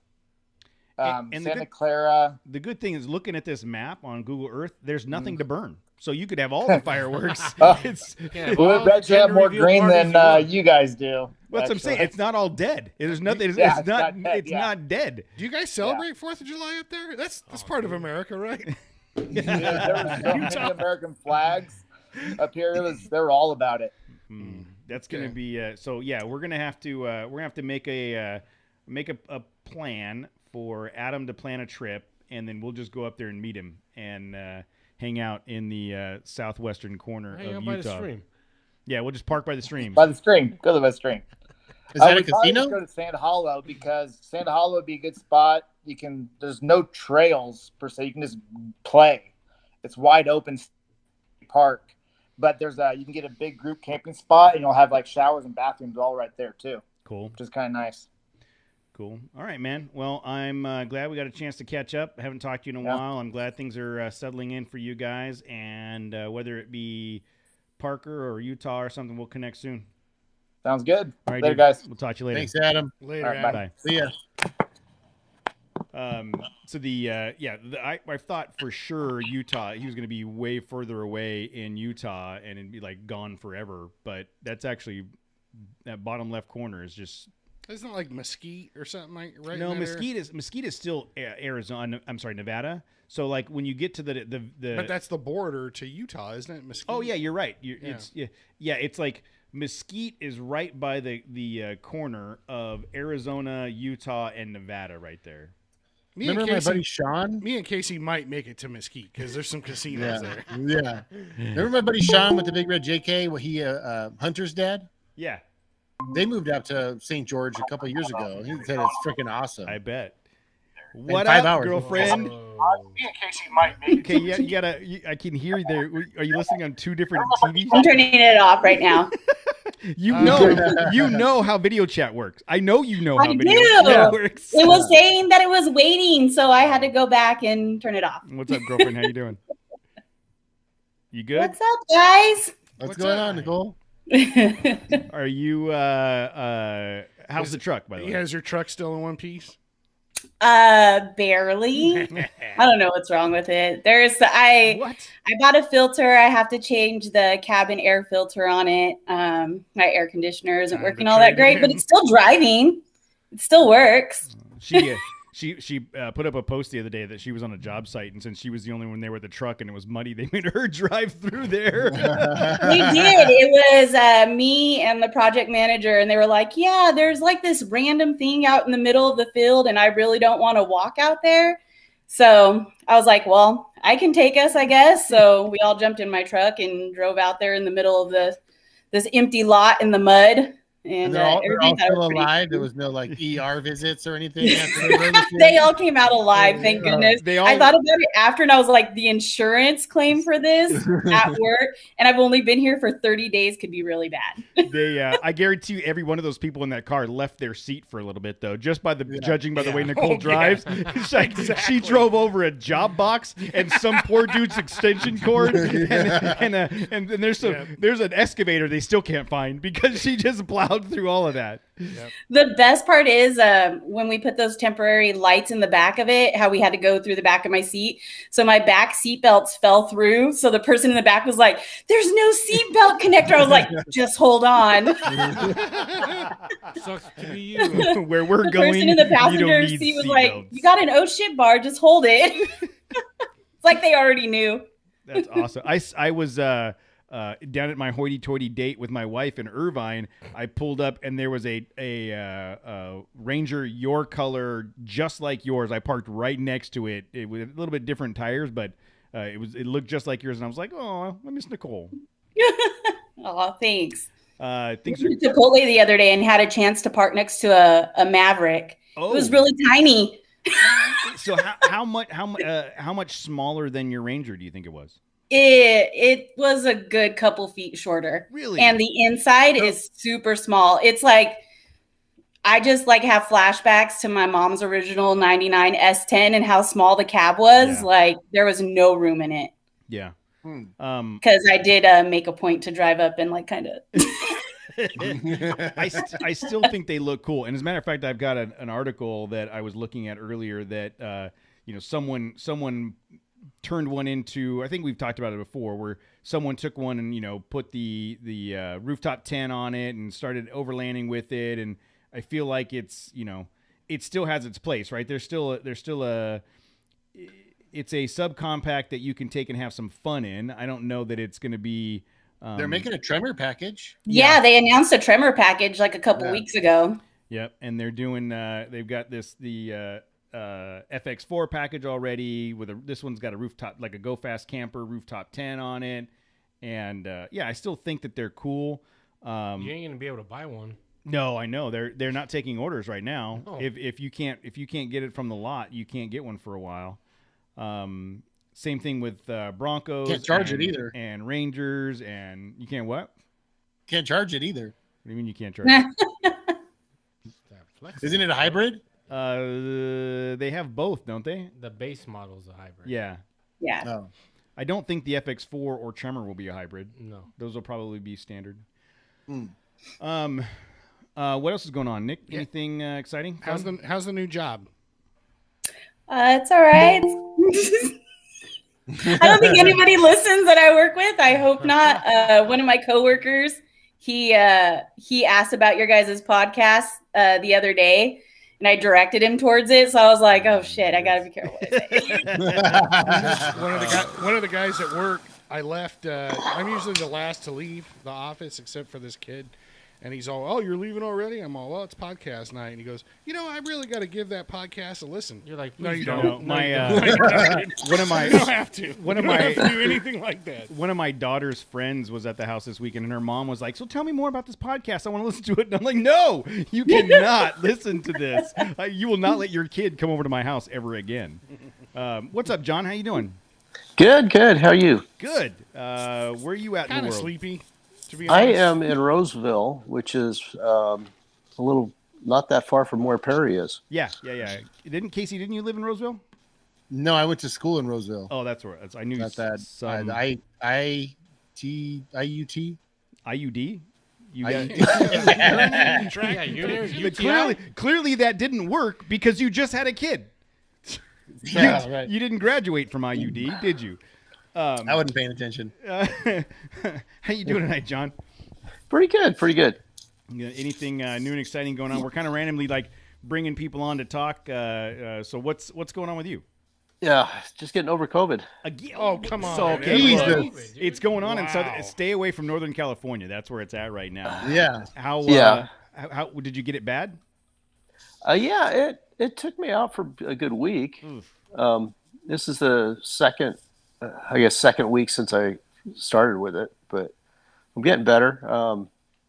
And the Santa good- Clara. the good thing is looking at this map on Google Earth, there's nothing to burn. So you could have all the fireworks. It's Yeah, We all bet you have gender more reveal green parties than you want. you guys do. what I'm saying. actually. It's not all dead. There's nothing. It's, Yeah, it's not. not dead, It's yeah. not dead. Do you guys celebrate 4th of July up there? That's part of America, right? Yeah, there was so many American flags up here. They were all about it. That's gonna Okay. be. So yeah, we're gonna have to make a plan for Adam to plan a trip, and then we'll just go up there and meet him and hang out in the southwestern corner Hang of out Utah. by the stream. Yeah, we'll just park by the stream. By the stream. Go to the stream. Is that a would probably casino? just go to Sand Hollow because Sand Hollow would be a good spot. There's no trails per se. You can just play. It's wide open park, but you can get a big group camping spot and you'll have like showers and bathrooms all right there too, Cool. which is kind of nice. Cool. All right, man. Well, I'm glad we got a chance to catch up. I haven't talked to you in a Yeah. while. I'm glad things are settling in for you guys. And whether it be Parker or Utah or something, we'll connect soon. Sounds good. All right, Later, dude. guys. We'll talk to you later. Thanks, Adam. Later, All right, Adam. Bye. See ya. So I thought for sure Utah, he was going to be way further away in Utah and it'd be like gone forever. But that's actually that bottom left corner is just Isn't it like Mesquite or something like right? no in that area? Mesquite is still Arizona. I'm sorry, Nevada. So like when you get to the But that's the border to Utah, isn't it? Mesquite. oh yeah, you're right. Yeah. It's like Mesquite is right by the corner of Arizona, Utah, and Nevada right there. Me Remember and my Casey, buddy Sean? me and Casey might make it to Mesquite because there's some casinos Yeah. there. Yeah. Remember my buddy Sean with the big red JK? What he Hunter's dad? Yeah, They moved out to St. George a couple years ago. He said it's freaking awesome. I bet. What 5 up, hours. girlfriend? Me and Casey might make Okay, you gotta. I can hear you there. Are you listening on two different TVs? I'm turning it off right now. You know how video chat works. I know you know how I video do. chat works. It was saying that it was waiting, so I had to go back and turn it off. What's up, girlfriend? How you doing? You good? What's up, guys? What's What's going up? on, Nicole? Are you? How's the truck, by the way? Has your truck still in one piece? Barely. I don't know what's wrong with it. I What? bought a filter. I have to change the cabin air filter on it. My air conditioner isn't Time working to all that trade great, it but in. it's still driving. It still works. She put up a post the other day that she was on a job site, and since she was the only one there with the truck and it was muddy, they made her drive through there. We did. It was me and the project manager, and they were like, yeah, there's like this random thing out in the middle of the field, and I really don't want to walk out there. So I was like, well, I can take us, I guess. So we all jumped in my truck and drove out there in the middle of this empty lot in the mud And And they're all everybody thought it still was pretty alive. There cool. was no like ER visits or anything. After they rode the field? They all came out alive, thank goodness. They all- I thought about it after, and I was like, the insurance claim for this at work, and I've only been here for 30 days, could be really bad. They, I guarantee you, every one of those people in that car left their seat for a little bit, though, just by the judging by the way Nicole drives. It's like she drove over a job box and some poor dude's extension cord, and there's an excavator they still can't find because she just plowed through all of that. Yep. The best part is when we put those temporary lights in the back of it, how we had to go through the back of my seat. So my back seat belts fell through. So the person in the back was like, "There's no seat belt connector." I was like, "Just hold on." Sucks to be you. Where we're The going, person in the you don't passenger need seat was seat like, belts. "You got an oh shit bar, just hold it." It's like they already knew. That's awesome. I was down at my hoity-toity date with my wife in Irvine. I pulled up and there was a Ranger your color, just like yours. I parked right next to it. It was a little bit different tires, but it looked just like yours. And I was like, oh, I miss Nicole. Oh, thanks. Things We are. went to Chipotle the other day and had a chance to park next to a Maverick. Oh, It was really tiny. So how much smaller than your Ranger do you think it was? It was a good couple feet shorter. Really? And the inside is super small. It's like I just like have flashbacks to my mom's original 99 S10 and how small the cab was. Yeah. Like there was no room in it. Yeah. Because I did make a point to drive up and like kind of. I still think they look cool. And as a matter of fact, I've got an article that I was looking at earlier that someone turned one into, I think we've talked about it before, where someone took one and put the rooftop 10 on it and started overlanding with it. And I feel like it's it still has its place, right? There's still a it's a subcompact that you can take and have some fun in. I don't know that it's going to be. They're making a Tremor package. Yeah, they announced a Tremor package like a couple weeks ago. Yep, and they're doing. They've got the FX4 package already. This one's got a rooftop, like a Go Fast Camper rooftop 10 on it, and I still think that they're cool. You ain't gonna be able to buy one. No, I know they're not taking orders right now. Oh. If you can't get it from the lot, you can't get one for a while. Same thing with Broncos. Can't charge it either. And Rangers, and you can't what? Can't charge it either. What do you mean you can't charge it? Isn't it a hybrid? They have both, don't they? The base model is a hybrid. Yeah. Yeah. No. I don't think the FX4 or Tremor will be a hybrid. No. Those will probably be standard. What else is going on, Nick? Anything exciting? How's the new job? It's all right. I don't think anybody listens that I work with. I hope not. One of my coworkers, he asked about your guys' podcast the other day, and I directed him towards it. So I was like, "Oh shit, I gotta be careful what I say." One of the guys at work, I left. I'm usually the last to leave the office, except for this kid. And he's all, "Oh, you're leaving already?" I'm all, "Well, it's podcast night." And he goes, "I really got to give that podcast a listen." You're like, "No, you "Please don't." No, No, you don't. one of my You don't have to. one of You don't my- have to do anything like that. One of my daughter's friends was at the house this weekend, and her mom was like, "So tell me more about this podcast. I want to listen to it." And I'm like, "No, you cannot listen to this. You will not let your kid come over to my house ever again." What's up, John? How you doing? Good. How are you? Good. Where are you at in Kind the of world? sleepy, to be I honest. am in Roseville, which is a little not that far from where Perry is. Yeah. Didn't you live in Roseville? No, I went to school in Roseville. Oh, that's where. I knew Not that. some IUT. IUD. You I- got, Yeah, you're there. You clearly that didn't work because you just had a kid. Yeah, right. You didn't graduate from IUD, did you? I wasn't paying attention. How you doing tonight, John? Pretty good. Anything new and exciting going on? We're kind of randomly like bringing people on to talk. So what's going on with you? Yeah, just getting over COVID. Again? Oh, come on. So, okay, Jesus. look, it's going on in Wow. Southern. Stay away from Northern California. That's where it's at right now. Yeah. How? Yeah. How did you get it bad? Yeah, it took me out for a good week. This is the second week since I started with it, but I'm getting better.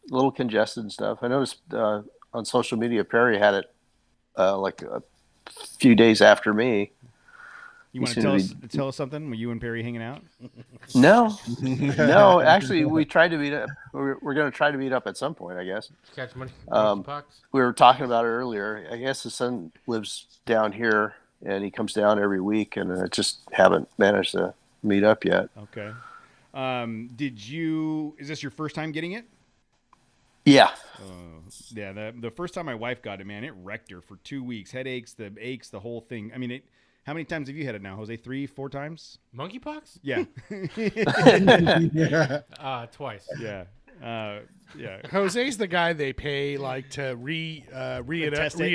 a little congested and stuff. I noticed on social media Perry had it like a few days after me. You want to tell us something? Were you and Perry hanging out? No, no. Actually, we tried to meet up. We're going to try to meet up at some point, I guess. Catch money. We were talking about it earlier. I guess his son lives down here, and he comes down every week, and I just haven't managed to meet up yet. Okay. Is this your first time getting it? Yeah. Yeah. The first time my wife got it, man, it wrecked her for 2 weeks. Headaches, the aches, the whole thing. I mean, how many times have you had it now, Jose? 3, 4 times? Monkeypox? Yeah. Twice. Yeah. Yeah. Jose's the guy they pay like to re-up it. Test No,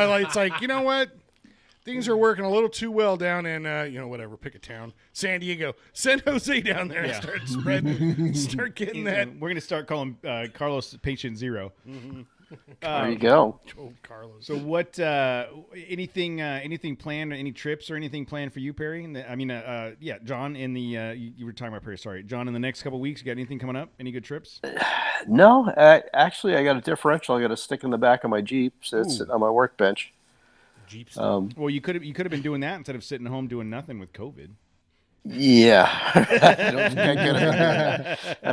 it. like, it's like, you know what? Things are working a little too well down in, whatever, pick a town. San Diego. Send Jose down there and start spreading, start getting that. We're going to start calling Carlos Patient Zero. Mm-hmm. There you go. Old Carlos. So what, anything planned, any trips or anything planned for you, Perry? John, you were talking about Perry, sorry. John, in the next couple of weeks, you got anything coming up? Any good trips? No, actually, I got a differential. I got to stick in the back of my Jeep. So it's sitting on my workbench. Jeep. Well, you could have been doing that instead of sitting home doing nothing with COVID. Yeah. I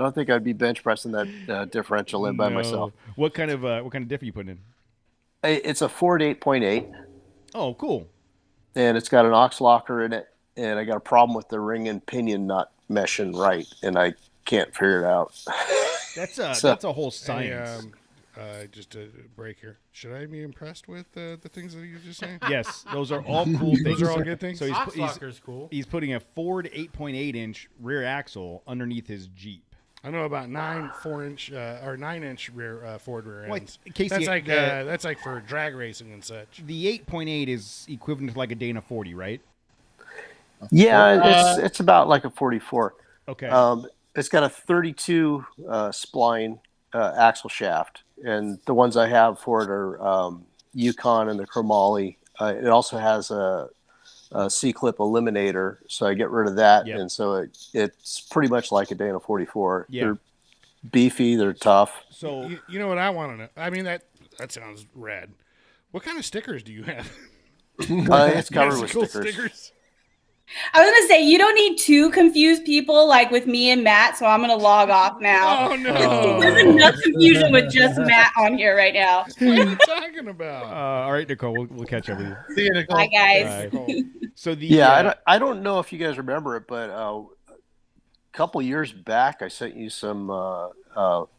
don't think I'd be bench pressing that differential in by myself. What kind of diff are you putting in? It's a Ford 8.8. Oh, cool. And it's got an aux locker in it. And I got a problem with the ring and pinion not meshing right. And I can't figure it out. That's a whole science. Just a break here. Should I be impressed with the things that you just saying? Yes, those are all cool things. Those are all good things. So Locker's cool. He's putting a Ford 8.8-inch rear axle underneath his Jeep. I know about 9-inch rear Ford rear ends. Casey, that's like for drag racing and such. The 8.8 is equivalent to like a Dana 40, right? Yeah, it's about like a 44. Okay. It's got a 32 spline axle shaft, and the ones I have for it are Yukon and the Chromoly. It also has a C-clip eliminator, so I get rid of that, and so it's pretty much like a Dana 44. Yeah. They're beefy, they're tough. So you know what I want to know? I mean, that sounds rad. What kind of stickers do you have? It's covered with stickers. I was gonna say you don't need two confused people like with me and Matt, so I'm gonna log off now. Oh no! There's enough confusion with just Matt on here right now. What are you talking about? All right, Nicole, we'll catch up with you. See you, Nicole. Bye, guys. So the I don't know if you guys remember it, but a couple years back, I sent you some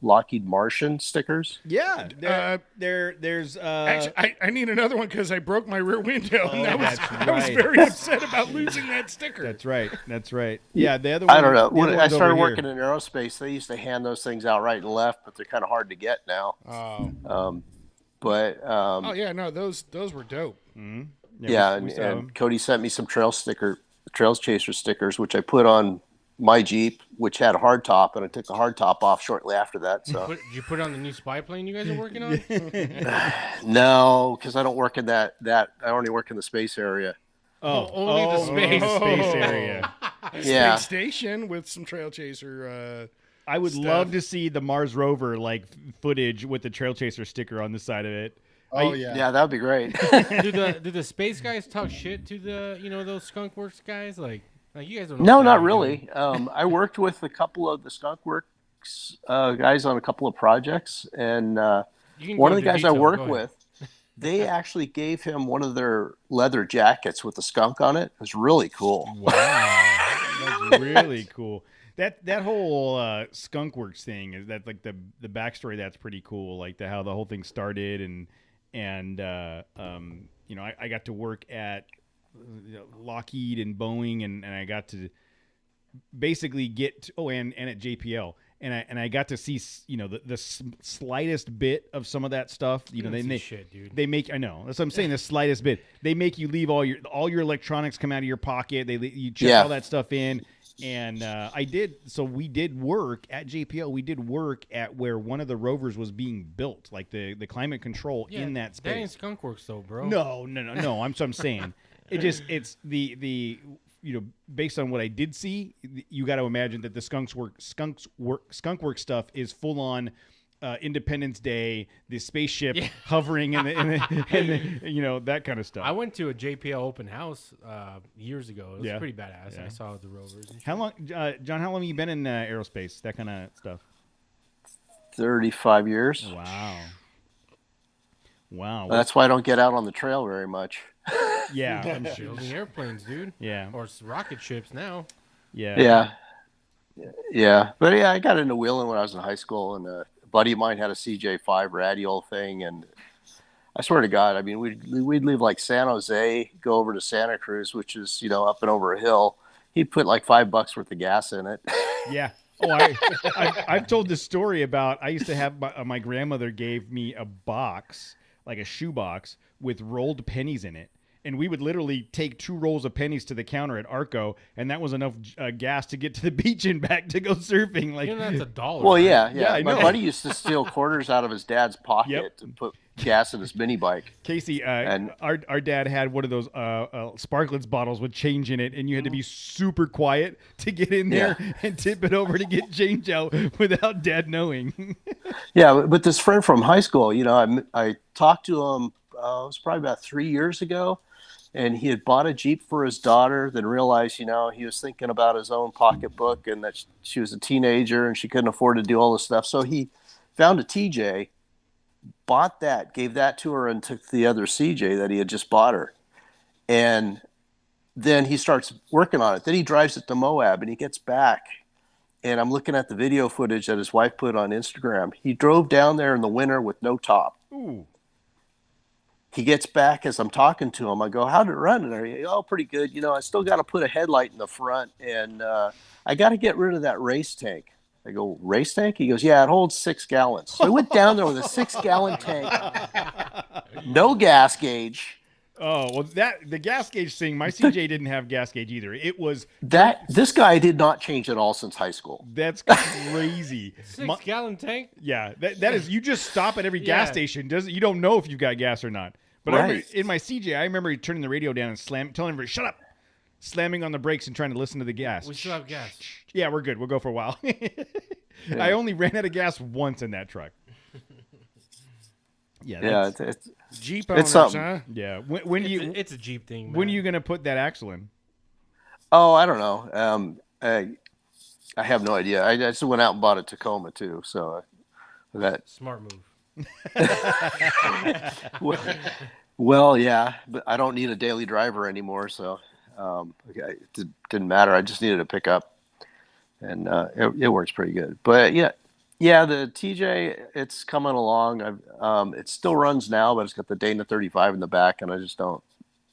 Lockheed Martian stickers. Yeah, there's Actually, I need another one because I broke my rear window, and I was right. very upset about losing that sticker. That's right. Yeah, the other one. I don't know. When I started over working here. in aerospace, they used to hand those things out right and left, but they're kind of hard to get now. Oh. Oh yeah, no, those were dope. Mm-hmm. Yeah, we saw and them. Cody sent me some Trails Chaser stickers, which I put on my Jeep, which had a hard top, and I took the hard top off shortly after that. So Did you put on the new spy plane you guys are working on? no, because I don't work in that. I only work in the space area. Only the space area. Yeah. Space station with some Trail Chaser. I would stuff. love to see the Mars rover footage with the Trail Chaser sticker on the side of it. Oh yeah. Yeah, that would be great. do the space guys talk shit to the those Skunk Works guys? Like you guys don't know. No, what not they're really. I worked with a couple of the Skunk Works guys on a couple of projects, and You can one go of the into guys I detail. worked Go ahead. with, they actually gave him one of their leather jackets with the skunk on it. It was really cool. Wow, that's really cool. That whole Skunk Works thing is that like the backstory. That's pretty cool. Like how the whole thing started and I got to work at Lockheed and Boeing and I got to basically get and at JPL and I got to see the slightest bit of some of that stuff. They make shit, dude. They make, I know, that's what I'm saying, the slightest bit. They make you leave all your electronics come out of your pocket. You check all that stuff in. And we did work at JPL. We did work at where one of the rovers was being built, like the climate control in that space. That ain't Skunk Works though, bro. No. I'm saying it's the based on what I did see, you got to imagine that the Skunk Works stuff is full on Independence Day, the spaceship hovering in the that kind of stuff. I went to a JPL open house years ago. It was pretty badass. Yeah. I saw the rovers. And How long, John? How long have you been in aerospace? That kind of stuff. 35 years. Wow. That's why I don't get out on the trail very much. Yeah. I'm building airplanes, dude. Yeah. Or rocket ships now. Yeah. Yeah. But yeah, I got into wheeling when I was in high school, and a buddy of mine had a CJ5 radial thing, and I swear to God, I mean, we'd leave like San Jose, go over to Santa Cruz, which is, up and over a hill. He'd put like $5 worth of gas in it. Yeah. Oh, I've told this story about, I used to have, my grandmother gave me a box, like a shoe box with rolled pennies in it. And we would literally take 2 rolls of pennies to the counter at Arco, and that was enough gas to get to the beach and back to go surfing. Like, that's $1. Well, yeah. I My know. buddy used to steal quarters out of his dad's pocket to put gas in his mini bike. Casey, And- our dad had one of those Sparklets bottles with change in it, and you had to be super quiet to get in there and tip it over to get change out without Dad knowing. Yeah, but this friend from high school, I talked to him. It was probably about 3 years ago, and he had bought a Jeep for his daughter. Then realized, he was thinking about his own pocketbook, and that she was a teenager and she couldn't afford to do all this stuff. So he found a TJ, bought that, gave that to her, and took the other CJ that he had just bought her. And then he starts working on it. Then he drives it to Moab, and he gets back. And I'm looking at the video footage that his wife put on Instagram. He drove down there in the winter with no top. Ooh. He gets back as I'm talking to him. I go, how'd it run? And he goes, oh, pretty good. I still got to put a headlight in the front, and I got to get rid of that race tank. I go, race tank? He goes, yeah, it holds 6 gallons. So I went down there with a 6-gallon tank, no gas gauge. Oh, well, the gas gauge thing, my CJ didn't have gas gauge either. It was This guy did not change at all since high school. That's crazy. 6-gallon tank? Yeah, that is, you just stop at every gas station. You don't know if you've got gas or not. But I remember, in my CJ, I remember turning the radio down and telling everybody, shut up, slamming on the brakes and trying to listen to the gas. We still have gas. Yeah, we're good. We'll go for a while. I only ran out of gas once in that truck. Yeah, it's Jeep it's owners, something. huh? Yeah. It's a Jeep thing, man. When are you going to put that axle in? Oh, I don't know. I have no idea. I just went out and bought a Tacoma too. So that smart move. well, yeah, but I don't need a daily driver anymore, so it didn't matter. I just needed a pickup, and it works pretty good. But yeah, the TJ, it's coming along. It still runs now, but it's got the Dana 35 in the back, and I just don't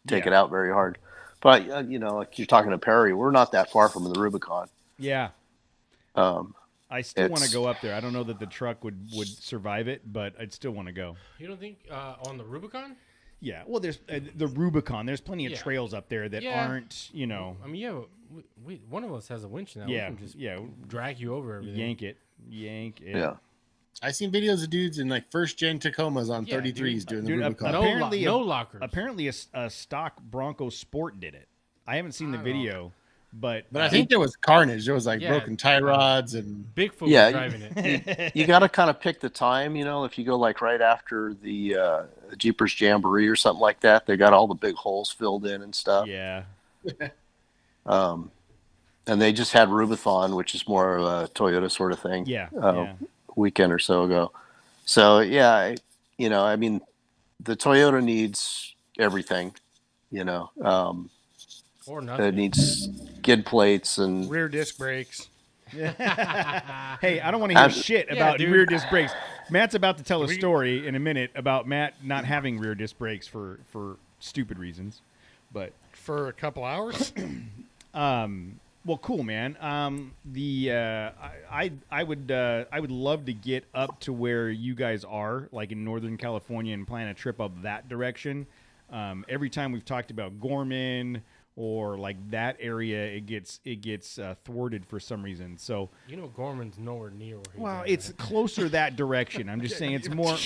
take it out very hard. But like you're talking to Perry, we're not that far from the Rubicon. Yeah. I still want to go up there. I don't know that the truck would survive it, but I'd still want to go. You don't think on the Rubicon? Yeah. Well, there's the Rubicon. There's plenty of trails up there that aren't, I mean, one of us has a winch now. Yeah. We can just drag you over everything. Yank it. Yeah. I've seen videos of dudes in like first gen Tacomas on 33s doing the Rubicon. Apparently, no lockers. Apparently, a stock Bronco Sport did it. I haven't seen the video. But I think there was carnage. There was like broken tie rods and Bigfoot was driving it. You got to kind of pick the time, if you go like right after the Jeepers Jamboree or something like that, they got all the big holes filled in and stuff. Yeah. And they just had Rubathon, which is more of a Toyota sort of thing. Yeah. Weekend or so ago. So yeah, I mean, the Toyota needs everything, or nothing. It needs skid plates and rear disc brakes. Hey, I don't want to hear shit about rear disc brakes. Matt's about to tell a story in a minute about Matt not having rear disc brakes for stupid reasons, but for a couple hours. Well, cool, man. I would love to get up to where you guys are, like in Northern California, and plan a trip up that direction. Every time we've talked about Gorman or like that area, it gets thwarted for some reason. So Gorman's nowhere near where it's closer that direction. I'm just saying it's more.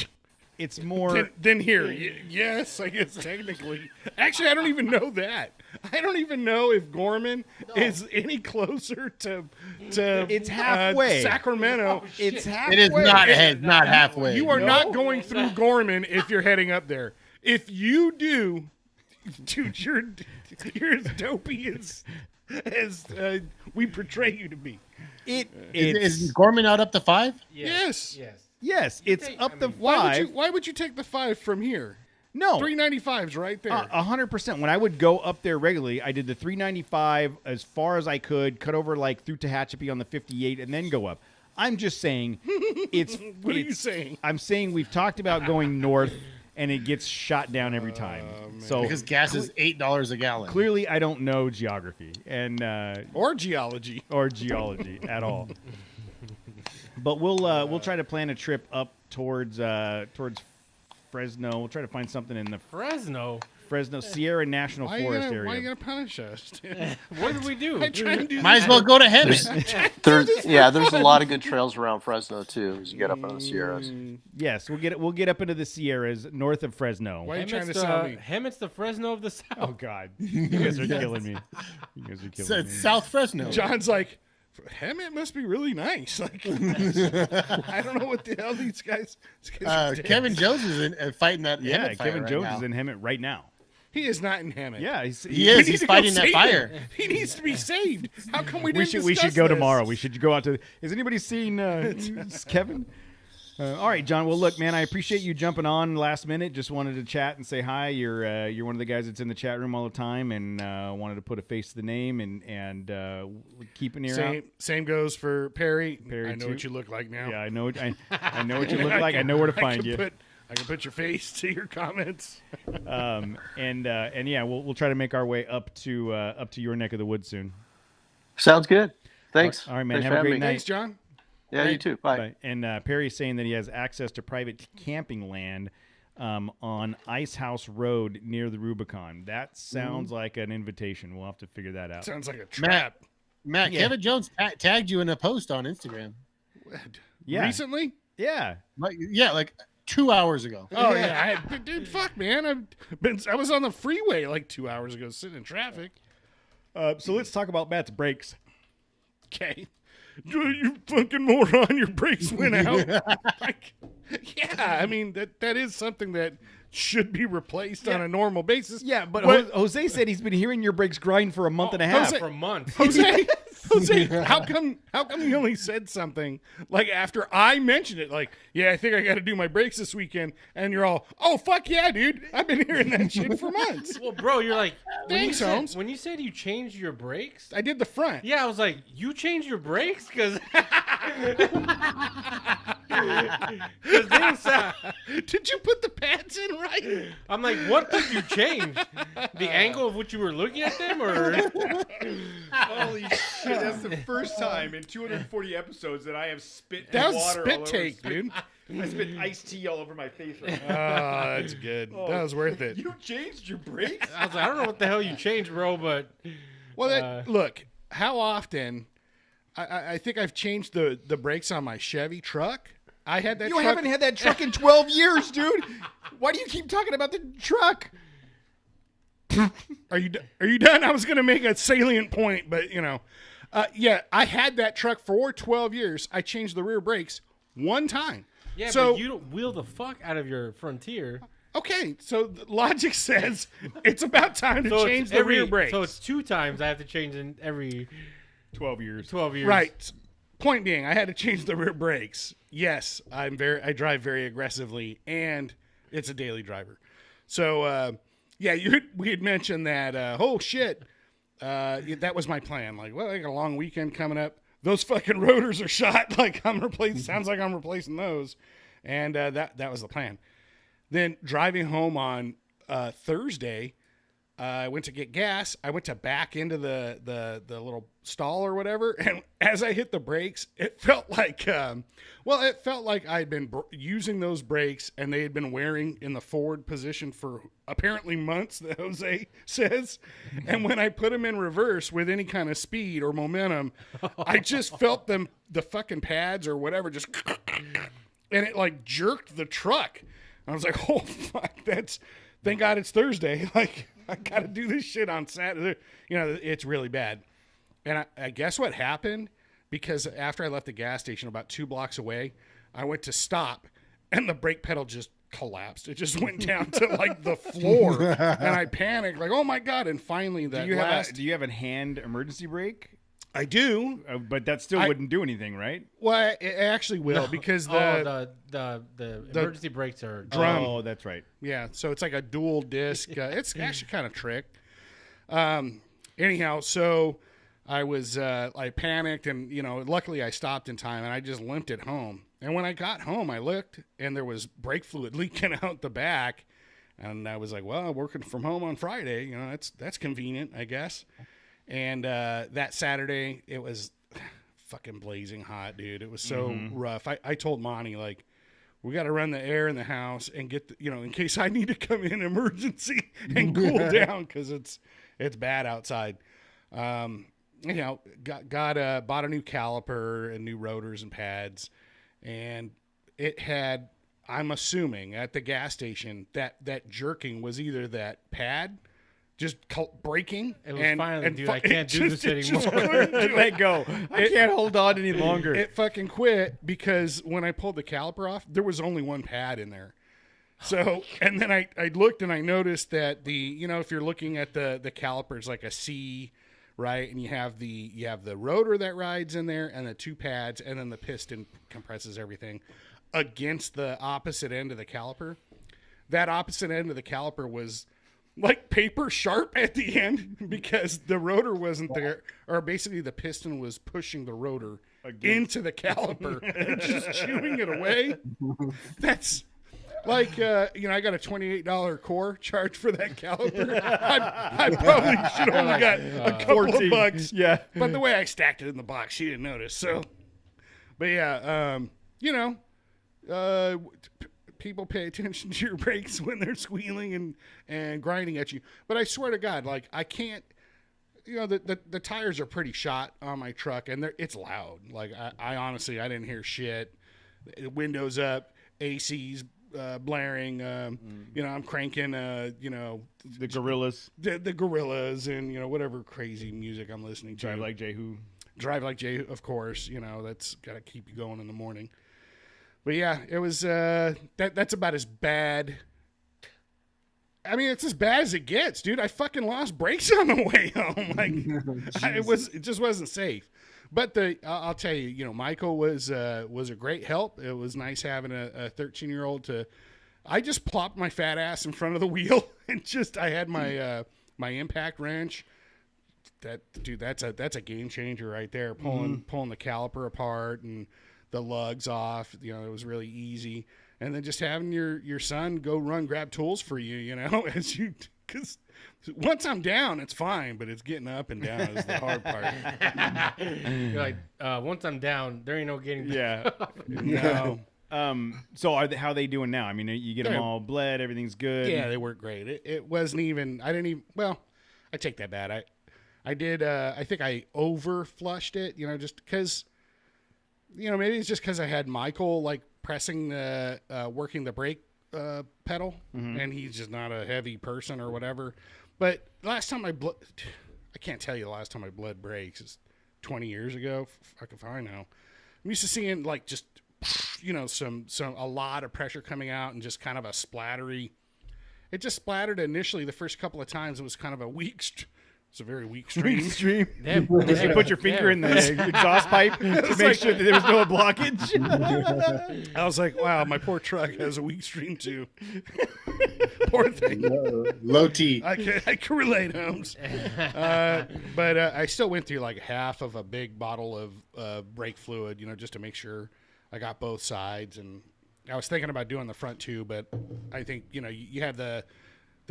it's more. Then here, yes, I guess technically. Actually, I don't even know that. I don't even know if Gorman is any closer to It's halfway. Sacramento. It's halfway. It is not halfway. You are not going through Gorman if you're heading up there. If you do, dude, you're as dopey as we portray you to be. Is Gorman out up to 5? Yes. Yes, it's up to 5. Why would you take the 5 from here? No, 395's right there. 100%. When I would go up there regularly, I did the 395 as far as I could, cut over like through Tehachapi on the 58, and then go up. I'm just saying, What are you saying? I'm saying we've talked about going north, and it gets shot down every time. So Because gas is $8 a gallon. clearly, I don't know geography and Or geology. at all. But we'll try to plan a trip up towards Fresno. We'll try to find something in the Fresno. Sierra National Forest area. Why are you gonna punish us? What did we do? I try and do Might as well go to Hemet. There's a lot of good trails around Fresno too as you get up into the Sierras. Yes, we'll get up into the Sierras north of Fresno. Why are you trying to Hemet's sell me? Hemet's the Fresno of the South. Oh God, you guys are killing me. It's South Fresno. John's like, Hemet must be really nice. Like, I don't know what the hell these guys. Kevin Jones is fighting that. Yeah, Hemet fire Kevin right Jones now. is in Hemet right now. He is not in Hemet. Yeah, He is. We need He's to go fighting that save fire. him. He needs to be saved. How come we didn't? We should discuss go this? tomorrow. We should go out to. Has anybody seen Kevin? All right, John. Well, look, man, I appreciate you jumping on last minute. Just wanted to chat and say hi. You're one of the guys that's in the chat room all the time, and wanted to put a face to the name and keep an ear out. Same goes for Perry. Perry I know too. what you look like now. Yeah, I know. I know what you look like. I know where to find you. I can put your face to your comments. And yeah, we'll try to make our way up to your neck of the woods soon. Sounds good. Thanks. All right, man. Thanks Have for a having great me. night. Thanks, John. Yeah, you too. Bye. And Perry's saying that he has access to private camping land on Ice House Road near the Rubicon. That sounds like an invitation. We'll have to figure that out. Sounds like a trap. Matt, Yeah. Kevin Jones tagged you in a post on Instagram. Yeah. Recently? Yeah. Like 2 hours ago. Oh yeah, dude, fuck, man. I was on the freeway like 2 hours ago, sitting in traffic. So let's talk about Matt's brakes. Okay, you fucking moron, your brakes went out. Like, yeah, I mean that is something that should be replaced on a normal basis. Yeah, but Jose said he's been hearing your brakes grind for a month and a half. Jose- For months. Jose, how come you only said something like after I mentioned it? Like, yeah, I think I got to do my brakes this weekend, and you're all, oh fuck yeah, dude, I've been hearing that shit for months. Well, bro, you're like, Thanks, Holmes. when you said you changed your brakes, I did the front. yeah, I was like, you changed your brakes? Because Did you put the pads in right? I'm like, what did you change? The angle of which you were looking at them, or Holy shit, that's the first time in 240 episodes that I have spit That was water spit all over take, my- dude. I spit iced tea all over my face right Oh, now. that's good. That was worth it. You changed your brakes? I was like, I don't know what the hell you changed, bro, but Well, look, how often? I think I've changed the brakes on my Chevy truck. I had that. You truck, haven't had that truck in 12 years, dude. Why do you keep talking about the truck? Are you done? I was going to make a salient point, but yeah, I had that truck for 12 years. I changed the rear brakes one time. yeah, So but you don't wheel the fuck out of your Frontier. okay, so the logic says it's about time to So change it's the rear brakes. So it's 2 times I have to change in every 12 years. 12 years. Right. Point being, I had to change the rear brakes. Yes, I drive very aggressively, and it's a daily driver. So, yeah, we had mentioned that. Oh shit, that was my plan. Like, well, I got a long weekend coming up. Those fucking rotors are shot. Like I'm replacing. Sounds like I'm replacing those, and that was the plan. Then driving home on Thursday. I went to get gas. I went to back into the little stall or whatever, and as I hit the brakes, it felt like, it felt like I'd been using those brakes, and they had been wearing in the forward position for apparently months. That Jose says, and when I put them in reverse with any kind of speed or momentum, I just felt the fucking pads or whatever, just, and it like jerked the truck. I was like, oh fuck, thank God it's Thursday. Like I got to do this shit on Saturday. You know, it's really bad. And I guess what happened, because after I left the gas station about 2 blocks away, I went to stop and the brake pedal just collapsed. It just went down to like the floor, and I panicked, like, oh my God. And finally do you have a hand emergency brake? I do, but that still wouldn't do anything, right? Well, it actually will, because the emergency brakes are drum. Oh, that's right. Yeah, so it's like a dual disc. It's actually kind of tricked. Anyhow, so I panicked, and luckily I stopped in time, and I just limped it home. And when I got home, I looked, and there was brake fluid leaking out the back, and I was like, well, working from home on Friday, that's convenient, I guess. And that Saturday, it was fucking blazing hot, dude. It was so rough. I told Monty, like, we got to run the air in the house and get, in case I need to come in emergency and cool down, because it's bad outside. Bought a new caliper and new rotors and pads, and it had, I'm assuming at the gas station, that jerking was either that pad just breaking. It was finally, dude, I can't do this anymore. Let go. I can't hold on any longer. It fucking quit, because when I pulled the caliper off, there was only one pad in there. So, and then I looked and I noticed that if you're looking at the caliper, it's like a C, right? And you have the rotor that rides in there, and the 2 pads, and then the piston compresses everything against the opposite end of the caliper. That opposite end of the caliper was like paper sharp at the end, because the rotor wasn't there, or basically the piston was pushing the rotor into the caliper and just chewing it away. That's like, I got a $28 core charge for that caliper. I probably should have only got a couple of bucks. Yeah. But the way I stacked it in the box, she didn't notice. So, but yeah, people pay attention to your brakes when they're squealing and grinding at you. But I swear to God, like, I can't, the tires are pretty shot on my truck, and it's loud. Like, I honestly, I didn't hear shit. Windows up, AC's blaring, I'm cranking, the Gorillas. The Gorillas, and, whatever crazy music I'm listening to. Drive Like Jehu. Drive Like Jehu, of course. That's got to keep you going in the morning. But yeah, it was that's about as bad. I mean, it's as bad as it gets, dude. I fucking lost brakes on the way home. Like, it just wasn't safe. But I'll tell you, Michael was a great help. It was nice having a 13-year-old to. I just plopped my fat ass in front of the wheel, and I had my my impact wrench. That's a game changer right there. Pulling the caliper apart and the lugs off, it was really easy. And then just having your son go grab tools for you, because once I'm down, it's fine, but it's getting up and down is the hard part. You're like, once I'm down, there ain't no getting back. Yeah. No. So how are they doing now? I mean, you get them all bled, everything's good. Yeah, they work great. It wasn't even, I take that back. I did, I think I over flushed it, just because, maybe it's just because I had Michael like pressing working the brake pedal, and he's just not a heavy person or whatever. But last time I can't tell you the last time I bled brakes. It's 20 years ago. Fuck if I know. I'm used to seeing like just, a lot of pressure coming out and just kind of a splattery. It just splattered initially the first couple of times. It was kind of a weak. It's a very weak stream. Did you put your finger in the exhaust pipe to make sure that there was no blockage? I was like, wow, my poor truck has a weak stream too. Poor thing. Low T. I can relate, Holmes. But I still went through like half of a big bottle of brake fluid, just to make sure I got both sides. And I was thinking about doing the front too, but I think, you have the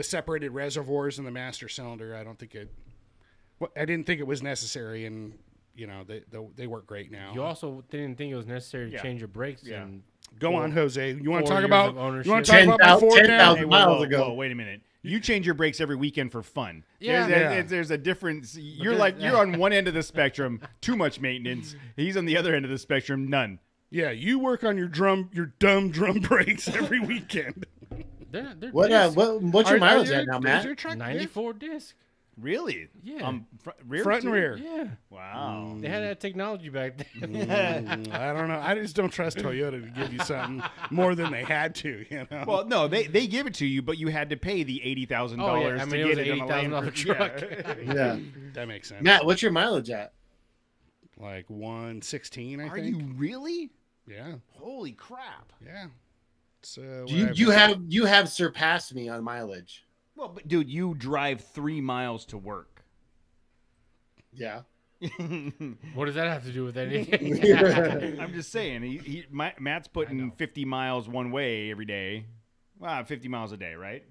separated reservoirs in the master cylinder. I didn't think it was necessary, and they work great now. You also didn't think it was necessary to change your brakes. Yeah. And Go on, Jose. You want to talk 4 about? years of You want to talk about my Ford now? 10,000 miles ago. Whoa, wait a minute. You change your brakes every weekend for fun. Yeah. There's a difference. You're on one end of the spectrum, too much maintenance. He's on the other end of the spectrum, none. Yeah, you work on your dumb drum brakes every weekend. They're What's your mileage at now, Is Matt? your truck diff? 94 disc. Really? Yeah. Rear Front too? and rear. Yeah. Wow. They had that technology back then. I don't know. I just don't trust Toyota to give you something more than they had to. You know. Well, no, they give it to you, but you had to pay the $80,000 Oh, yeah. I to mean, it get was it an on a Land $80,000 Cruiser. truck. Yeah. That makes sense. Matt, what's your mileage at? Like 116, I Are think. you really? Yeah. Holy crap! Yeah. So You have surpassed me on mileage. Well, but dude, you drive 3 miles to work. Yeah. What does that have to do with anything? I'm just saying, Matt's putting 50 miles one way every day. Wow, 50 miles a day, right?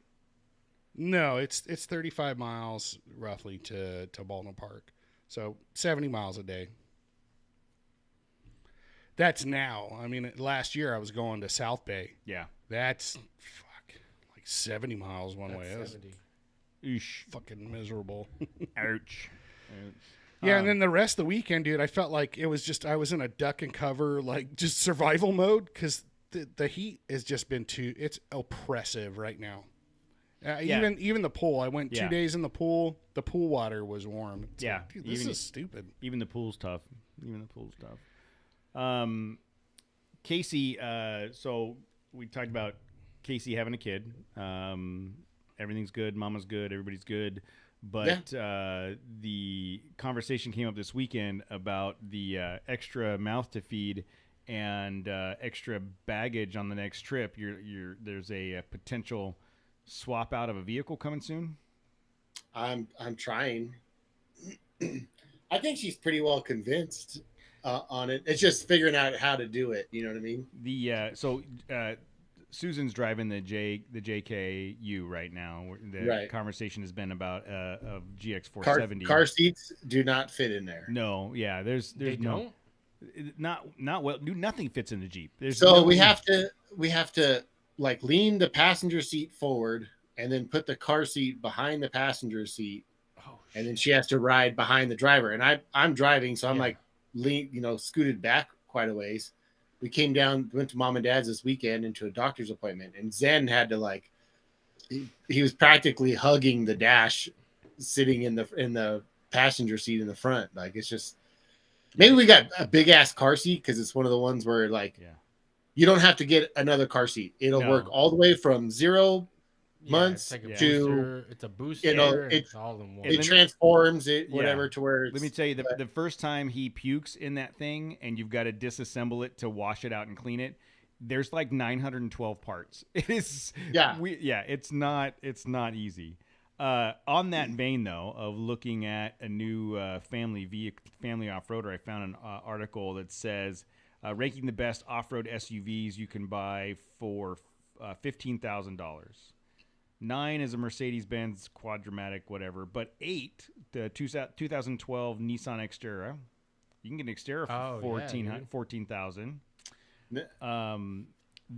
No, it's 35 miles roughly to Baldwin Park. So 70 miles a day. That's now. I mean, last year I was going to South Bay. Yeah. That's like 70 miles one way. That was 70. Oosh. fucking miserable. Ouch. Yeah, and then the rest of the weekend, dude, I felt like it was just I was in a duck and cover, like just survival mode because the heat has just been it's oppressive right now. Yeah. Even the pool. I went 2 Yeah. days in the pool. The pool water was warm. It's Yeah, like, dude, this is stupid. Even the pool's tough. Casey, so we talked about Casey having a kid. Everything's good. Mama's good. Everybody's good. But the conversation came up this weekend about the extra mouth to feed and extra baggage on the next trip. There's a potential swap out of a vehicle coming soon. I'm trying. I think she's pretty well convinced on it. It's just figuring out how to do it. You know what I mean? Susan's driving the JKU right now. The Right. conversation has been about a GX 470. Car seats do not fit in there. No, yeah, there's They no, don't? not well. Nothing fits in the Jeep. There's So no- we have to like lean the passenger seat forward and then put the car seat behind the passenger seat, and then she has to ride behind the driver. And I'm driving, so I'm like scooted back quite a ways. We came down, went to mom and dad's this weekend into a doctor's appointment, and Zen had to he was practically hugging the dash, sitting in the passenger seat in the front. Like, it's just, maybe we got a big ass car seat because it's one of the ones where you don't have to get another car seat. It'll work all the way from 0 months it's like a to booster, it's a booster. And it's all in one. it transforms it whatever to where it's, Let me tell you, the first time he pukes in that thing and you've got to disassemble it to wash it out and clean it, there's like 912 parts. It is, it's not easy. On that vein, though, of looking at a new family off-roader, I found an article that says ranking the best off-road SUVs you can buy for $15,000. 9 is a Mercedes-Benz Quadramatic, whatever. But 8, the 2012 Nissan Xterra. You can get an Xterra for $14,000.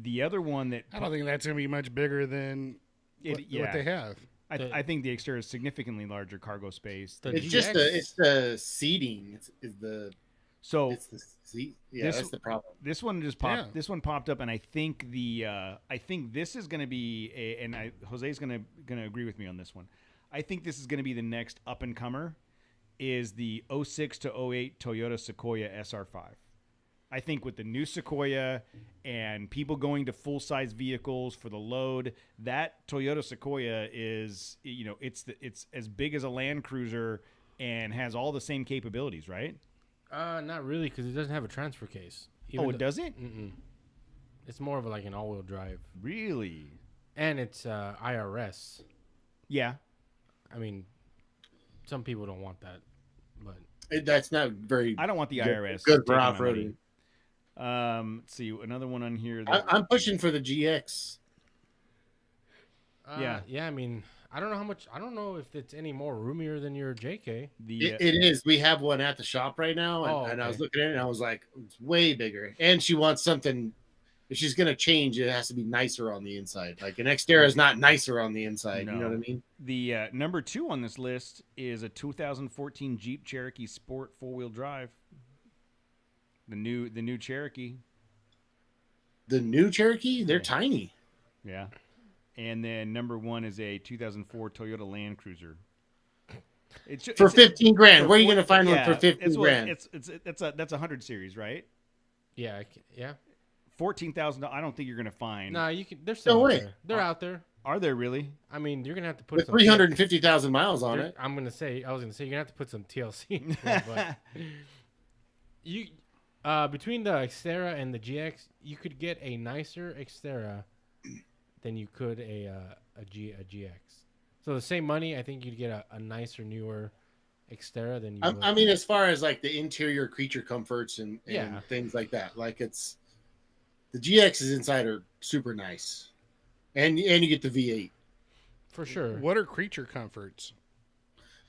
The other one that I don't think that's going to be much bigger than what they have. I think the Xterra is significantly larger cargo space. it's just the seating. It's the seat. Yeah, that's the problem. This one just popped. Yeah. This one popped up, and I think this is going to be Jose's going to agree with me on this one. I think this is going to be the next up and comer, is the 06 to 08 Toyota Sequoia SR5. I think with the new Sequoia and people going to full size vehicles for the load, that Toyota Sequoia is it's as big as a Land Cruiser and has all the same capabilities, right? Not really, because it doesn't have a transfer case. It doesn't? Mm-mm. It's more of like an all-wheel drive. Really? And it's IRS. Yeah. I mean, some people don't want that, but that's not very. I don't want the IRS. Good for off-roading. Let's see, another one on here. I'm pushing for the GX. Yeah. I mean, I don't know how much. I don't know if it's any more roomier than your JK. It is. We have one at the shop right now, and I was looking at it, and I was like, it's way bigger. And she wants something. If she's gonna change, it has to be nicer on the inside. Like an Xterra is not nicer on the inside. No. You know what I mean? The number 2 on this list is a 2014 Jeep Cherokee Sport 4-wheel drive. The new Cherokee. The new Cherokee? They're tiny. Yeah. And then number 1 is a 2004 Toyota Land Cruiser. For 15 grand. Where are you going to find one yeah, for 15 it's, grand? That's a 100 series, right? Yeah, yeah. $14,000. I don't think you're going to find. No, you can. They're still No out way. there. They're out there. Are there really? I mean, you're gonna have to put With some 350,000 miles on it. I was gonna say you're gonna have to put some TLC. into it, but you, between the Xterra and the GX, you could get a nicer Xterra than you could a GX. So the same money, I think you'd get a nicer, newer Xterra than you. would. I mean, as far as like the interior creature comforts and Yeah. things like that, like it's the GXs inside are super nice, and you get the V8. For sure. What are creature comforts?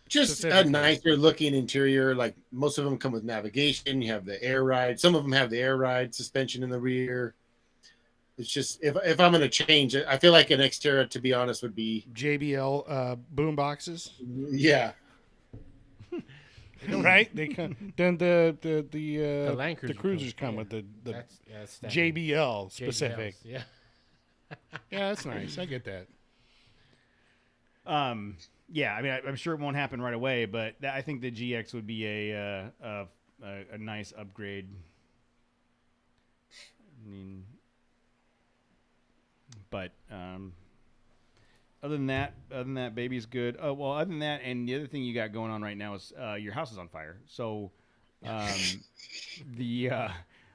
Just a Specifically. nicer looking interior. Like most of them come with navigation. You have the air ride. Some of them have the air ride suspension in the rear. It's just if I'm going to change it, I feel like an Xterra, to be honest, would be JBL boom boxes, yeah. right? They come. Then the Land Cruiser cruisers comes, come yeah. with the That's standard. JBL JBLs, specific. Yeah. Yeah, that's nice. I get that. Yeah, I mean, I'm sure it won't happen right away, but I think the GX would be a nice upgrade. I mean, but other than that, baby's good. Oh well, other than that, and the other thing you got going on right now is your house is on fire. So,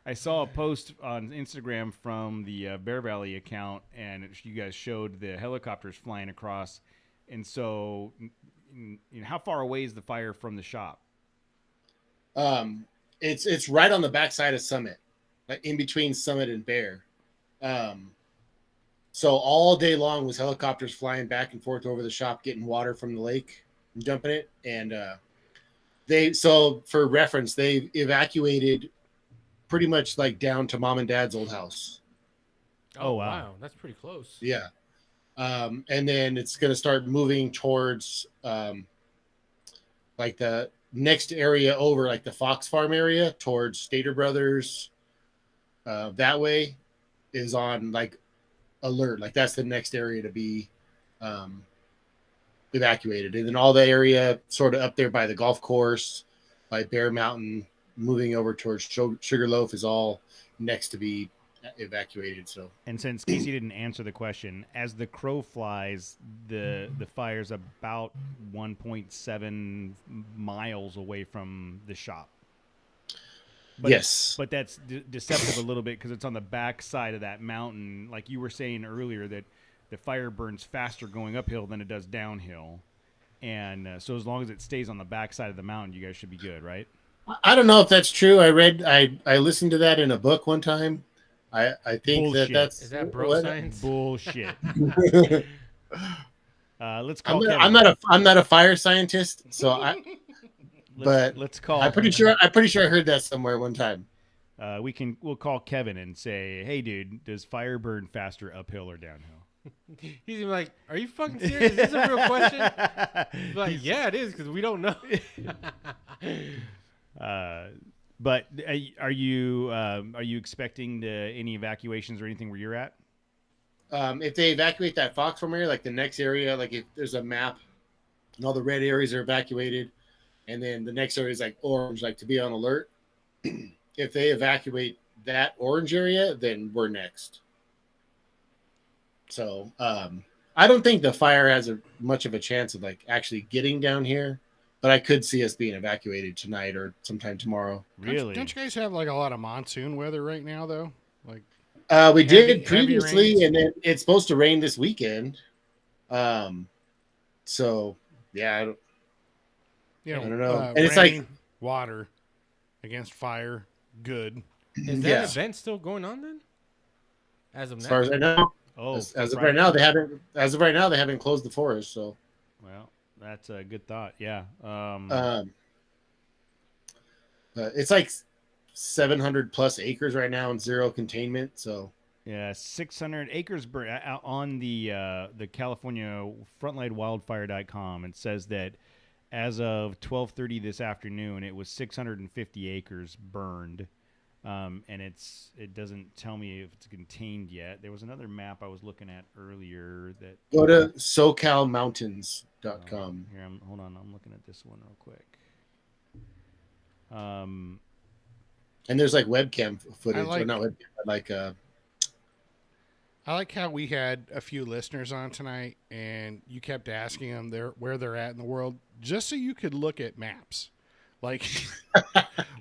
I saw a post on Instagram from the Bear Valley account, and you guys showed the helicopters flying across. And so, how far away is the fire from the shop? It's right on the backside of Summit, like in between Summit and Bear. So all day long was helicopters flying back and forth over the shop, getting water from the lake and dumping it. And so for reference, they evacuated pretty much like down to mom and dad's old house. Oh, wow. That's pretty close. Yeah. And then it's going to start moving towards like the next area over, like the Fox Farm area towards Stater Brothers. That way is on like alert. Like that's the next area to be evacuated. And then all the area sort of up there by the golf course, by Bear Mountain, moving over towards Sugarloaf is all next to be evacuated. So, and since Casey didn't answer the question, as the crow flies, the fire's about 1.7 miles away from the shop. But yes, but that's deceptive a little bit because it's on the back side of that mountain. Like you were saying earlier, that the fire burns faster going uphill than it does downhill, and so as long as it stays on the back side of the mountain, you guys should be good, right? I don't know if that's true. I listened to that in a book one time. I think Bullshit. that's Is that bro what? science? Bullshit. Let's I'm call. not a fire scientist, so let's call. I'm pretty sure I heard that somewhere one time. We'll call Kevin and say, "Hey, dude, does fire burn faster uphill or downhill?" He's gonna be like, "Are you fucking serious? Is this a real question?" He's like, "Yeah, it is because we don't know." But are you expecting any evacuations or anything where you're at? If they evacuate that Fox Farm area, like the next area, like if there's a map and all the red areas are evacuated, and then the next area is like orange, like to be on alert. If they evacuate that orange area, then we're next. So I don't think the fire has much of a chance of like actually getting down here, but I could see us being evacuated tonight or sometime tomorrow. Really? Don't you guys have like a lot of monsoon weather right now, though? Like we did heavy previously, rains? and then it's supposed to rain this weekend. So yeah, I don't know. And it's like rain, water against fire. Good. Is that Yeah. event still going on then? As of as now, far as I know, Oh, as of right now, they haven't. As of right now, they haven't closed the forest. So well, that's a good thought. Yeah. it's like 700 plus acres right now and zero containment. So Yeah, 600 acres out on the California frontlinewildfire.com. It says that as of 12:30 this afternoon, it was 650 acres burned, and it doesn't tell me if it's contained yet. There was another map I was looking at earlier that. Go to SoCalMountains.com. Here, hold on. I'm looking at this one real quick. And there's like webcam footage, I or not webcam, but like I like how we had a few listeners on tonight, and you kept asking them where they're at in the world, just so you could look at maps, like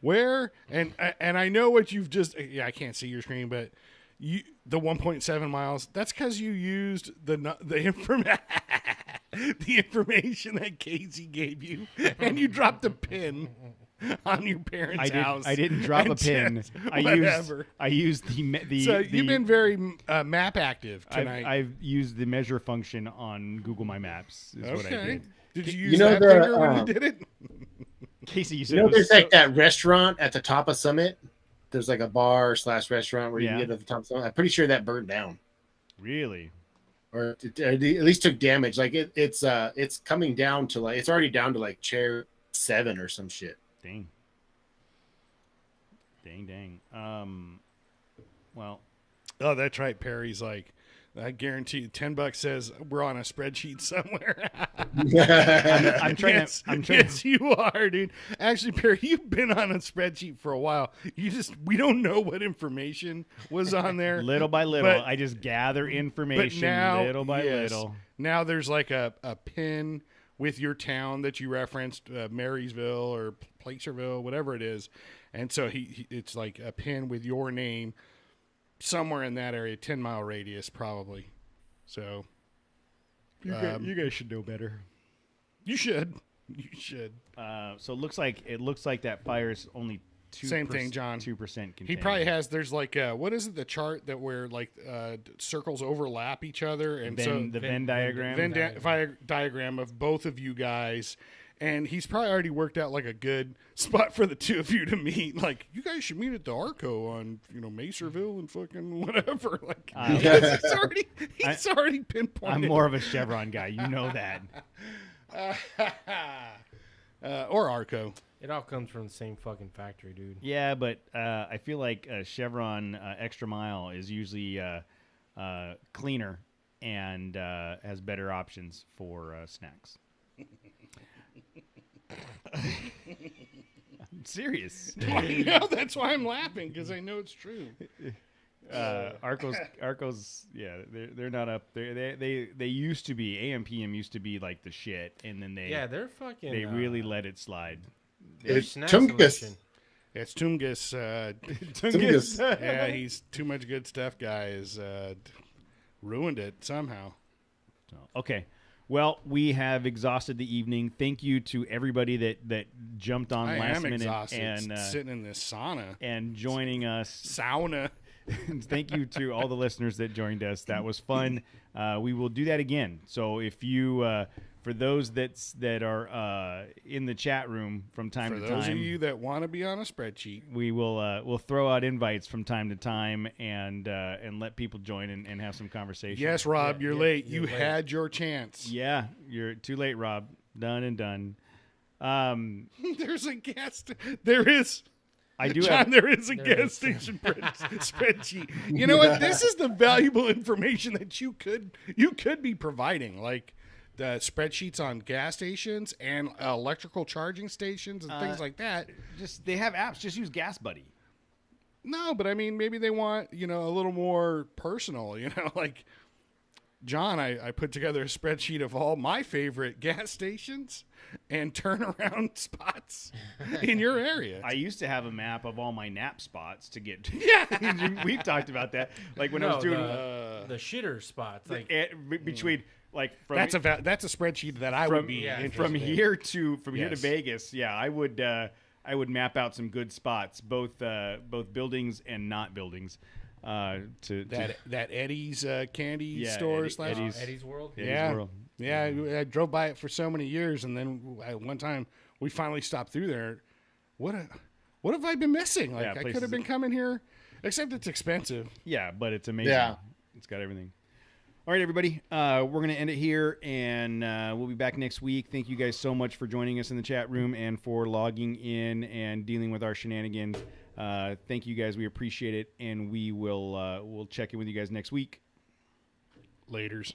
where. And I know what you've just. Yeah, I can't see your screen, but the 1.7 miles. That's because you used the information that Casey gave you, and you dropped a pin on your parents' house. I didn't drop a pin. I used the. So you've been very map active tonight. I've used the measure function on Google My Maps. Is what I did. Did you use that finger when you did it? Casey, you said there's like that restaurant at the top of Summit. There's like a bar / restaurant where you can get at the top of Summit. I'm pretty sure that burned down. Really? Or at least took damage. Like it's coming down to it's already down to like chair 7 or some shit. Dang. Well. Oh, that's right. Perry's like, I guarantee you, $10 says we're on a spreadsheet somewhere. I'm trying. Yes, you are, dude. Actually, Perry, you've been on a spreadsheet for a while. We don't know what information was on there. Little by little, I just gather information. But now, little by little. Now there's like a pin with your town that you referenced, Marysville or Placerville, whatever it is. And so it's like a pin with your name somewhere in that area, 10-mile radius probably. So you guys should know better. You should. So it looks like that fire's only 2%. Same thing, John. 2% contained. He probably has. There's like what is it? The chart that where like circles overlap each other, and the Venn diagram. Diagram of both of you guys. And he's probably already worked out like a good spot for the two of you to meet. Like, you guys should meet at the Arco on, Macerville and fucking whatever. Like, he's already pinpointed. I'm more of a Chevron guy. You know that. Or Arco. It all comes from the same fucking factory, dude. Yeah, but I feel like Chevron Extra Mile is usually cleaner and has better options for snacks. I'm serious. I know, that's why I'm laughing, because I know it's true. Arcos, yeah, they're not up there. They used to be AMPM used to be like the shit, and then they're fucking. They really let it slide. It's Tungus. It's Tungus. Tungus. Yeah, he's too much good stuff, guys. Ruined it somehow. Okay. Well, we have exhausted the evening. Thank you to everybody that jumped on last minute and sitting in this sauna and joining us. Sauna. Thank you to all the listeners that joined us. That was fun. We will do that again. So if you, for those that are in the chat room from time to time, for those of you that want to be on a spreadsheet, we will we'll throw out invites from time to time and let people join and have some conversation. Yes, Rob, you're late. You had your chance. Yeah, you're too late, Rob. Done and done. There's a guest. There is. There is a gas station spreadsheet. You know what? This is the valuable information that you could be providing, like the spreadsheets on gas stations and electrical charging stations and things like that. Just they have apps. Just use Gas Buddy. No, but I mean, maybe they want a little more personal. Like John, I put together a spreadsheet of all my favorite gas stations and turnaround spots in your area. I used to have a map of all my nap spots to get to. Yeah. We've talked about that. Like when I was doing the shitter spots. Like between like from that's a spreadsheet that I would be from here to Vegas. Yeah, I would map out some good spots, both buildings and not buildings. That Eddie's candy store / Eddie's World. Yeah, I drove by it for so many years, and then one time we finally stopped through there. What have I been missing? Like I could have been coming here, except it's expensive. Yeah, but it's amazing. Yeah, it's got everything. All right, everybody, we're gonna end it here, and we'll be back next week. Thank you guys so much for joining us in the chat room and for logging in and dealing with our shenanigans. Thank you guys. We appreciate it, and we'll check in with you guys next week. Laters.